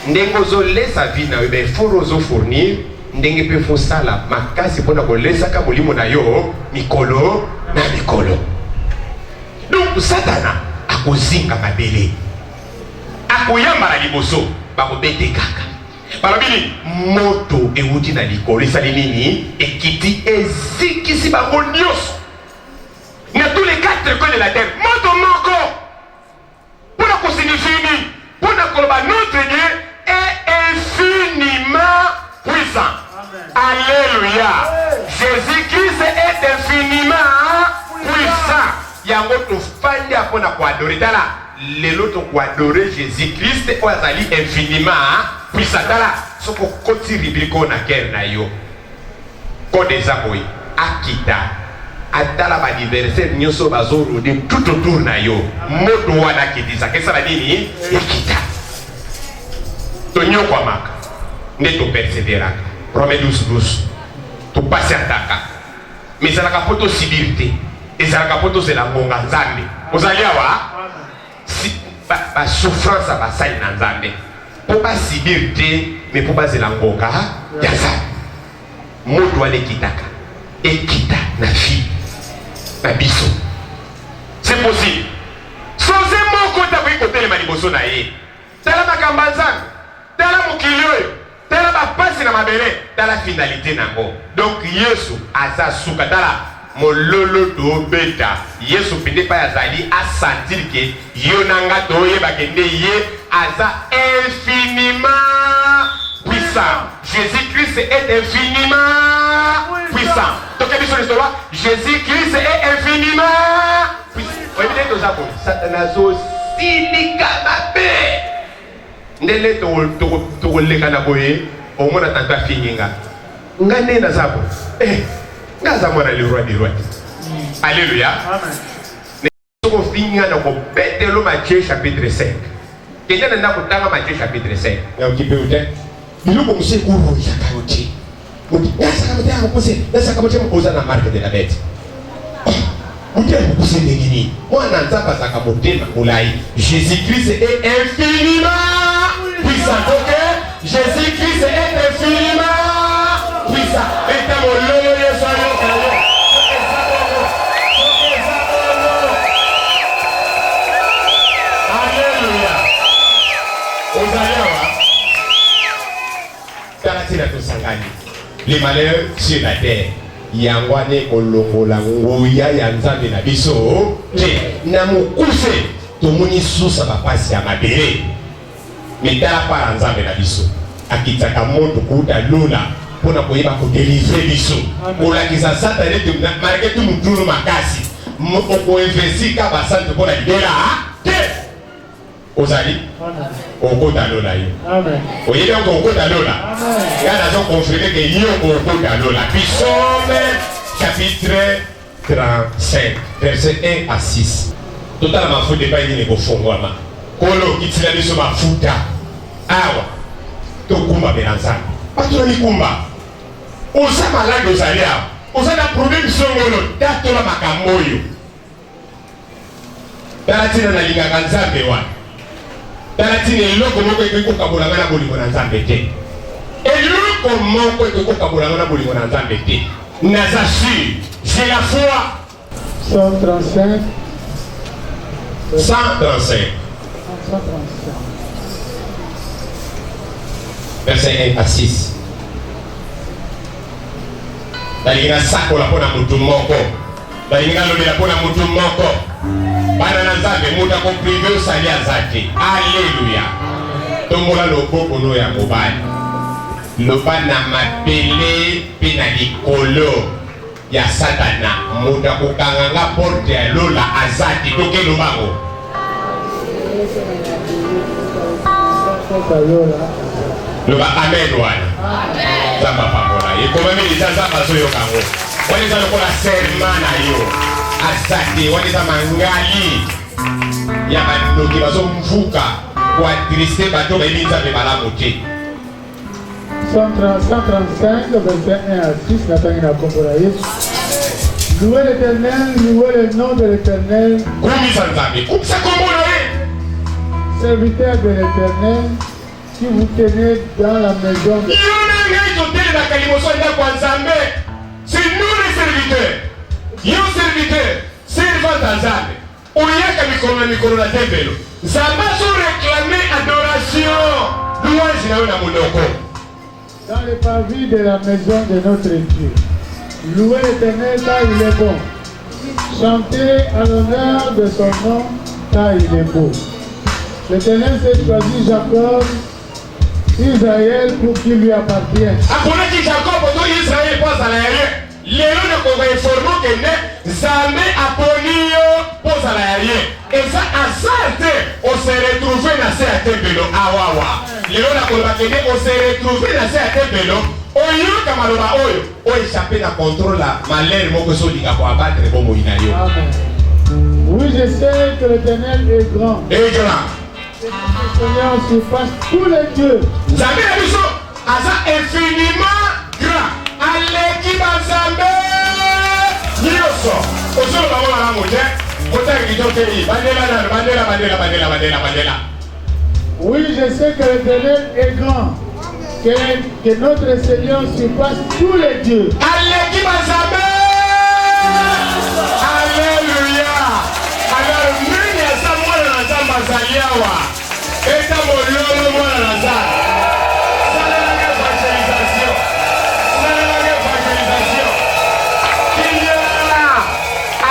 ndenge ozolesa vi na yo foro ozofournir ndenge mpe fosala makasi mpona kolesaka molimo na yo mikolo na mikolo. Donc Satana akozinga mabele akoyambala liboso bakobete kaka balabini moto euti na likolo esali nini ekiti ezikisi bango nyonso na tous les 4 coins de la terre moto moko mpona kosignifie nini mpona koloba notre Dieu est infiniment pour adorer tala lelo to adorer Jésus-Christ o azali infiniment puissant tala soko koti ribiko na ker na yo ko des aboy akita atala ba anniversaire nyoso bazoro de tout autour na yo moto wana kitisa kesa ba nini ekita to nyokwa maka ne to persévérer promet douce to passer ataka mais ça la poto sibirité et ça la poto c'est la monga nzambe ozali awa si ba souffrance ba sai na nzambe po ba sibirité mais po ba zela ngonga ya ça moto ale kitaka ekita na fi na biso c'est possible soze moko ta ko ikotele maliboso na ye tala makamba nzambe tala mokili oyo tala bapasi na mabele tala finalité nango donc yesu aza suka tala mololo tobeta yesu pende pa azali a sentir que yo nanga toyeba ke nde ye aza infiniment puissant. Jésus-Christ est infiniment puissant. Donc Jésus-Christ est infiniment puissant. Satanazo silika mabe ndele to leka na boye au moins tanta finginga ngane na zabo ngaza mwana le roi des rois. Alléluia. Amen. Soko finginga na ko betelo Matthieu chapitre 5. Kenya na ko tanga Matthieu chapitre 5. Ya ukipe ute biloko mse kuru ya kayote. Muti ngasa kama tanga kose ngasa kama tanga koza na marque de la bête. Muti kose ndengini. Mwana nzapa zaka motema mulai. Jésus-Christ est infiniment puissant. OK? Jésus-Christ est infiniment puissant. Et ta mololo yeso ayo kayo. Alléluia. Ozayawa. Taratila to sangani. Les malheurs sur la terre. Yangwane kolongola nguya ya nzambe na biso te na mukuse tomoni susa bapasi ya mabele mitala para nzambe na biso akitaka moto kuta lula pona koyeba ko délivrer biso olakisa satane te marke tu mutulu makasi ko investi ka basante pona dola te ozali okota lola yo amen oyeba ko okota lola amen yana zo confirmer que yo okota lola Psaume chapitre 35 verset 1 à 6 total mafuta pa yini ko fongwama kolo kitila biso mafuta awa to kumba belanza patro ni kumba osa malade ozali awa osa na problème songolo datola makamboyo dalatina na lingaka nzambe wana talatine eloko moko eko kabolanga na bolingo na nzambe te eloko moko eko kabolanga na bolingo na nzambe te naza sûr j'ai la foi. 135 verset 1 à 6 dalinga sakola pona mutu moko dalinga lobela pona mutu moko bana na nzambe mutu akomprive osali azate. Alléluia. Tombola loboko no ya mobali loba na mabele pe na likolo ya satana mutu akokanganga porte ya lola azati toke lobango loba amen wana zamba pamola ekomami liza zamba zoyokango wani za lokola serma na yo azate wani za mangali ya bandoki bazomvuka kwa triste bato bayebi nzambe malamu te. 135 verset 1 à 6 natangi na kombo na Yesu. Louez l'Éternel, louez le nom de l'Éternel. Kumisa nzambe, kumisa kombo na ye. Serviteur de l'Éternel, si vous tenez dans la maison de c'est nous les serviteurs. Yo serviteur, servant d'Azambe. Oyaka mikolo na tembelo. Zamba so réclamer adoration. Louange na yo na monoko. Dans les parvis de la maison de notre Dieu. Louez l'Éternel car il est bon. Chantez à l'honneur de son nom car il est beau. L'Éternel s'est choisi Jacob, Israël pour qu'il lui appartienne. Après Jacob, Israël passe à l'air. Léon ne peut informer que Nzambe aponi yo pozala ya ye. Eza azarte on se retrouver na se ya tempelo awawa. Lelo na koloba kende on se retrouver na se ya tempelo. Oyo kamaloba oyo o échappé na contrôle la malheur moko solinga pour abattre bomo inayo. Amen. Oui, je sais que l'Éternel est grand. Et grand. Et que le Seigneur surpasse tous les dieux. Nzambe na biso aza infiniment grand. Aleki banzambe nyonso. Osolo bango na moje. Kota kitoke yi. Bandela. Oui, je sais que l'Éternel est grand. Que notre Seigneur surpasse tous les dieux. Aleki banzambe. Alléluia. Alors, nini asa mwana na nzambe azali awa. Eta mololo mwana na nzambe. Salelanga evangelisation.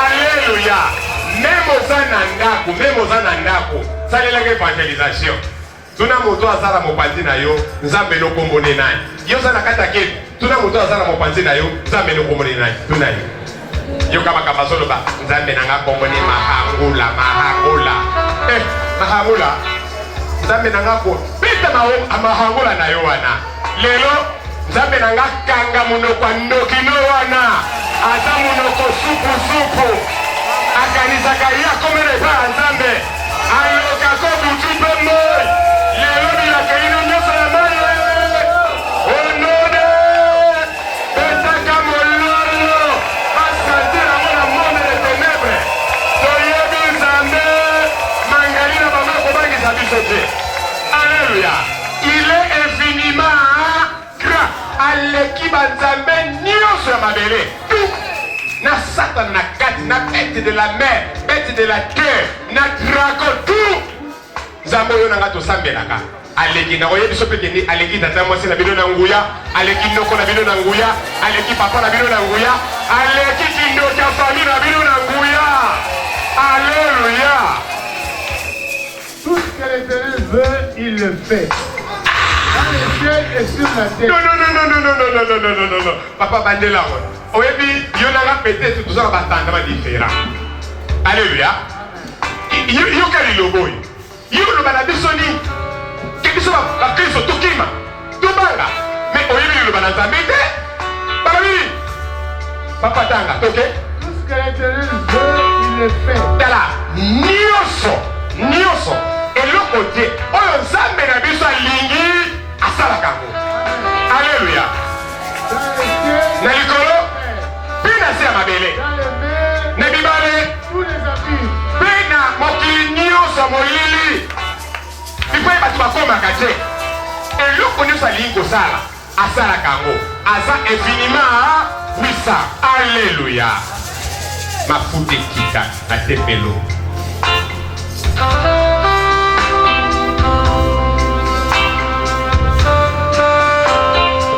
Alléluia. Même oza na ndako. Salelanga evangelisation. Tuna moto azala mopanzi na yo, nzambe no kombone nani. Yo sana kata ketu. Tuna moto azala mopanzi na yo, nzambe no kombone nani. Tuna yo. Yo kama kabazolo ba nzambe nanga kombone mahangula. Mahangula. Nzambe nanga ko pita mahangula na yo wana. Lelo nzambe nanga kanga munoko ndokino wana. Aza munoko supu. Akanisa kaya komere ba nzambe. Ayoka ko butu pembe. Lelo bila kaino nyosa na mayo. Onode. Petaka mololo. Asante na mona monde de ténèbres. Toyebi nzambe. Mangalina bama ko bangi sa biso te. Alléluia. Il est infiniment grand. Aleki banzambe nyonso ya mabele. Tout. Na Satan na kati, na bête de la mer, bête de la terre, na dragon, tout. Zambo yo nanga to sambelaka. Aleki na oyebi so pekeni, aleki tata mwasi na bino na nguya, aleki noko na bino na nguya, aleki papa na bino na nguya, aleki kindo cha famille na bino na nguya. Alléluia. Tout ce que l'Éternel veut, il le fait. Dans les cieux et sur la terre. Non. Papa Bandela. Oyebi, yo nanga peut-être tout ça va tendre différent. Alléluia. Yo kali loboy. Yo lo bana bisoni. Ke biso ba Kristo tukima. Tubanga. Mais oyebi lo bana zamete. Babi. Papa tanga, OK? Tout ce que l'Éternel veut, il le fait. Dala, nyoso. Et le côté, oyo nzambe na biso alingi asala kango. Alléluia. Dans les cieux, Na likolo, pina se mabele. dans les mers, Na bibale, tous les abîmes. pina mokili nyonso molili. Biko batu bakomaka te. Eloko nyonso alingi kosala, asala kango. Aza infiniment puissant. Alléluia. Mafuta ekita na tempelo.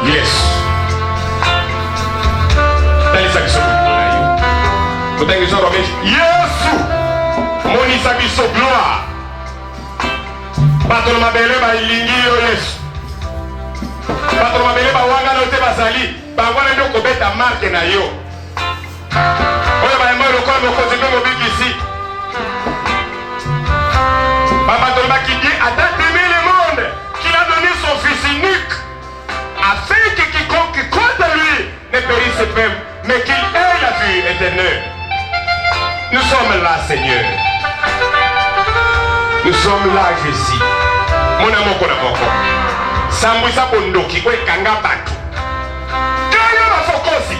Yes. Talisa biso kuna yo. Kutangizo romesh. Yesu. Monisa biso gloire. Bato mabele ba ilingi yo Yesu. Bato mabele ba wanga no te bazali. Bangwana ndo kobeta marque na yo. Oyo ba yemo lokolo mokozi ngo mobikisi. Bato qui dit à d'aimer le monde, qu'il a donné son fils unique, afin que quiconque croit en lui ne périsse pas, mais qu'il ait la vie éternelle. Nous sommes là, Seigneur. Nous sommes là, Jésus. Mon amour, mon amour. Sambwisa bondoki, kwe kanga batu. Kaya mafokosi.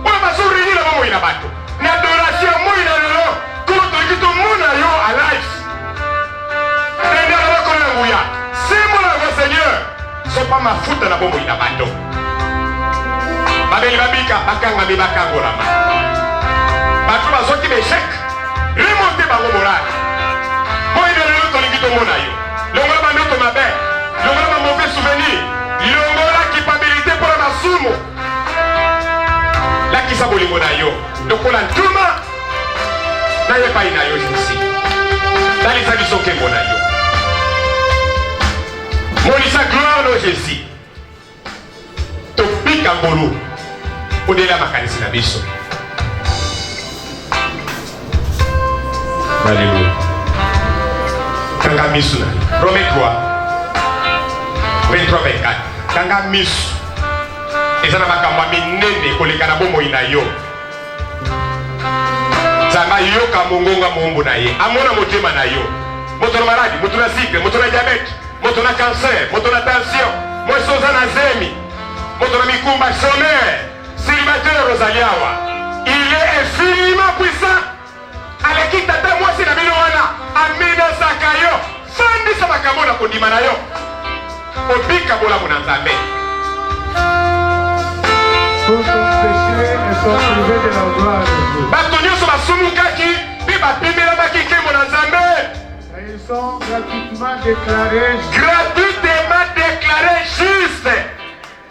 Ola basuri la momo ina batu. Na adoration mo ina lolo. Kumo toliki to mona yo alive. Seigneur, c'est pas ma faute na bombo ina bando. Babeli babika bakanga mi bakangorama. Batu bazoti beshek. Remonter bango morale. Moi de le tolingi to mona yo. Longola ba ndoto mabe. Longola ba mauvais souvenir. Longola culpabilité pour la masumo. La kisa bolingo na yo. Dokola ntuma. Na ye pa ina yo jinsi. Dali sa biso ke mona yo. Monisa gloire no Jésus. Topika ngolo. Odela makanisi na biso. Alléluia. Kanga misu na Romains 3 23 24. Kanga misu ezana makambo minene koleka na bomoi na yo. Zamba yoka mongonga mombo na ye. Amona motema na yo. Moto na maladi, moto na sucre, moto na diabète, moto na cancer, moto na tension, moto na zemi, moto na mikumba sommeil, célibataire Rosaliawa. Il est infiniment puissant. Aleki tata mwasi na bino wana. Amina sakayo. Fandi sa makambo na kondima na yo. Obika bola mona nzambe. Tous sont péchés et sont privés de la gloire de Dieu. Batonyo so basumukaki, bi bapimela bakike mona nzambe. Et ils sont gratuitement déclarés justes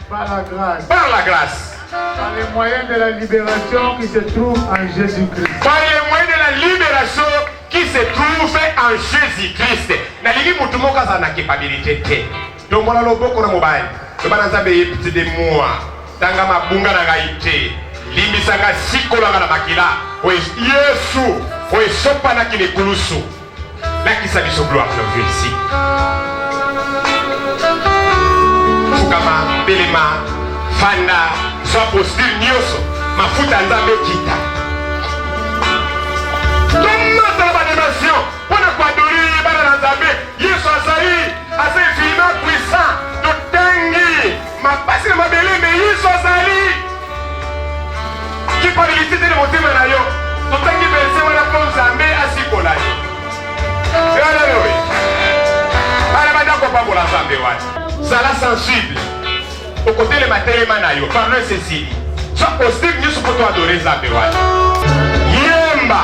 par la grâce. Par la grâce. Par les moyens de la libération qui se trouvent en Jésus-Christ. Par les moyens de la libération qui se trouve en Jésus-Christ. Na lili mutu moka za na capabilité te. Donc voilà le boko na mobile. Le bana nzambe yepti de moi. Tanga mabunga na gaite. Limbisa nga sikola na makila. O Yesu, o sopa na kile kulusu. La qui s'habille sur gloire dans Dieu ici. Fukama, Belema, Fanda, soit posture nyoso, mafuta nzambe kita. Comment dans la dimension, pour ne pas adorer, bana nzambe, Yesu azali, assez infiniment puissant, de dingue, ma passe de ma belle, mais Yesu azali. Qui peut l'éliciter de monter manayo, tout le temps qui veut essayer de prendre nzambe à sikola. Sala sensible au côté le matériel manayo parle ceci soit possible nous pour toi adorer Nzambe wana yemba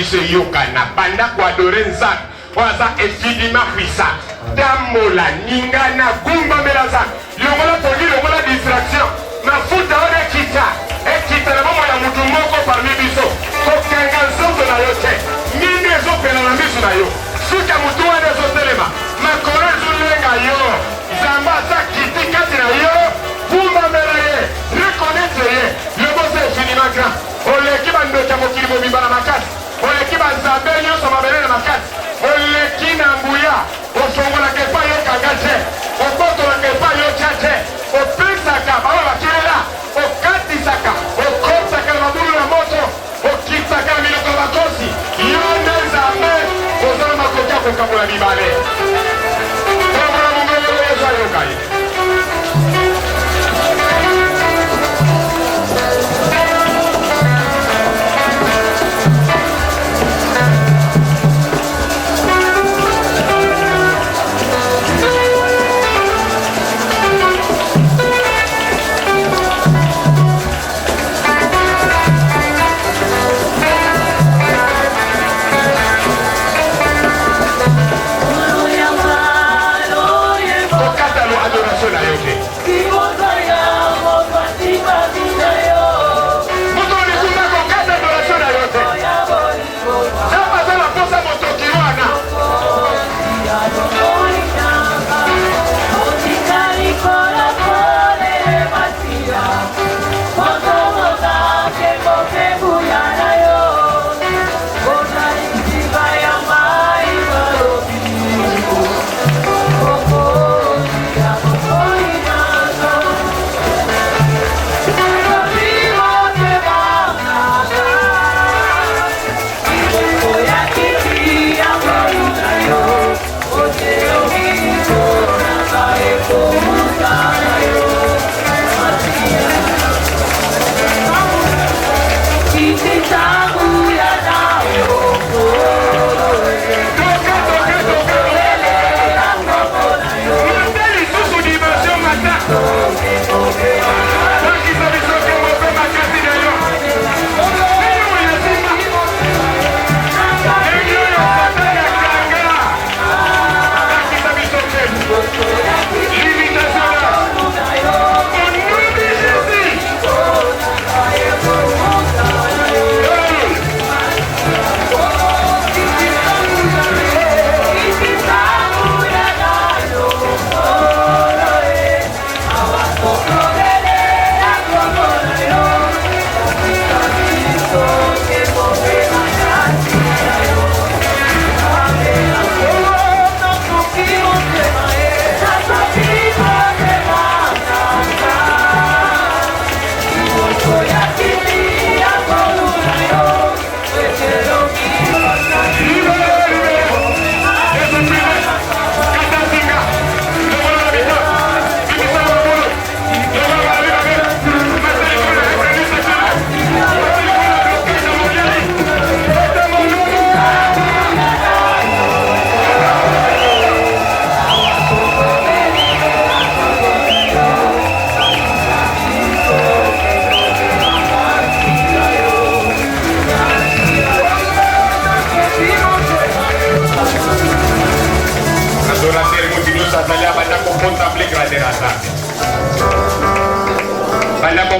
biso yokana banda ko adorer nzambe waza infiniment puissant damola ningana gumba melaza longola toni longola distraction mafuta ore ekita na mama ya mutu moko parmi biso kokanga nzoto na yo te nini ezopela na miso na yo suka mutu wana ezotelema makolo ezolenga yo nzambe aza kiti kati na yo gumbamela ye reconnaître ye loboso infiniment grand oleki bandoki ya mokili mobimba na makasi oleki banzambe nyonso mabele na makasi oleki na nguya osongolaka epai yokanga te obotolaka epai yotya te opesaka baba bakelela okatisaka okosaka na mabulu na moto okitaka na biloko ya bakosi yo nde nzambe oza na makoki ya kokabola mibale omona mongololo yesu ayoka ye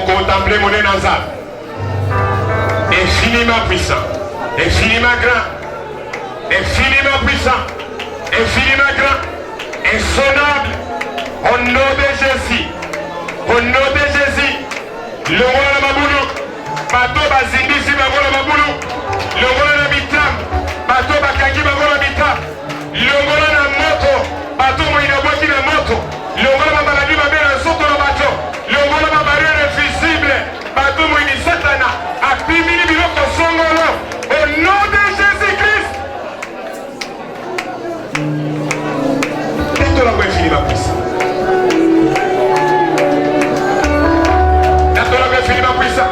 contempler mon ensemble. Infiniment puissant, infiniment grand, infiniment puissant, infiniment grand, insonnable. Au nom de Jésus, au nom de Jésus, le roi de Maboulou, bateau bazindisi bangola Maboulou, le roi de Bitam, bateau bakaki bangola Bitam, le roi de moto, bateau moïna boki na moto, le roi de mabaladi babela soko na bateau, le roi de barrière invisible, bateau moïni satana, a pimini biloko songolo, au nom de Jésus-Christ. Qu'est-ce que la voix finit ma puissance? Puissant.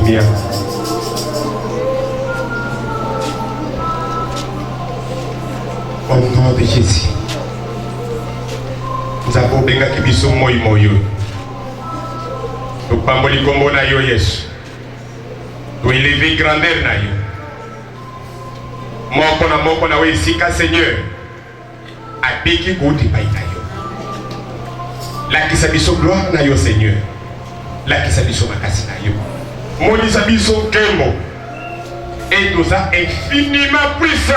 Lumière. Au nom de Jésus. Nous avons béni qui biso moi moyo. Nous pamboli kombo na yo Yesu. Nous élever grandeur na yo. Moko na we sika Seigneur. Abiki gudi pai na yo. La kisa biso gloire na yo Seigneur. La kisa biso makasi na yo. Monisa biso kembo. Et tout ça infiniment puissant.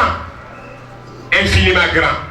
Infiniment grand.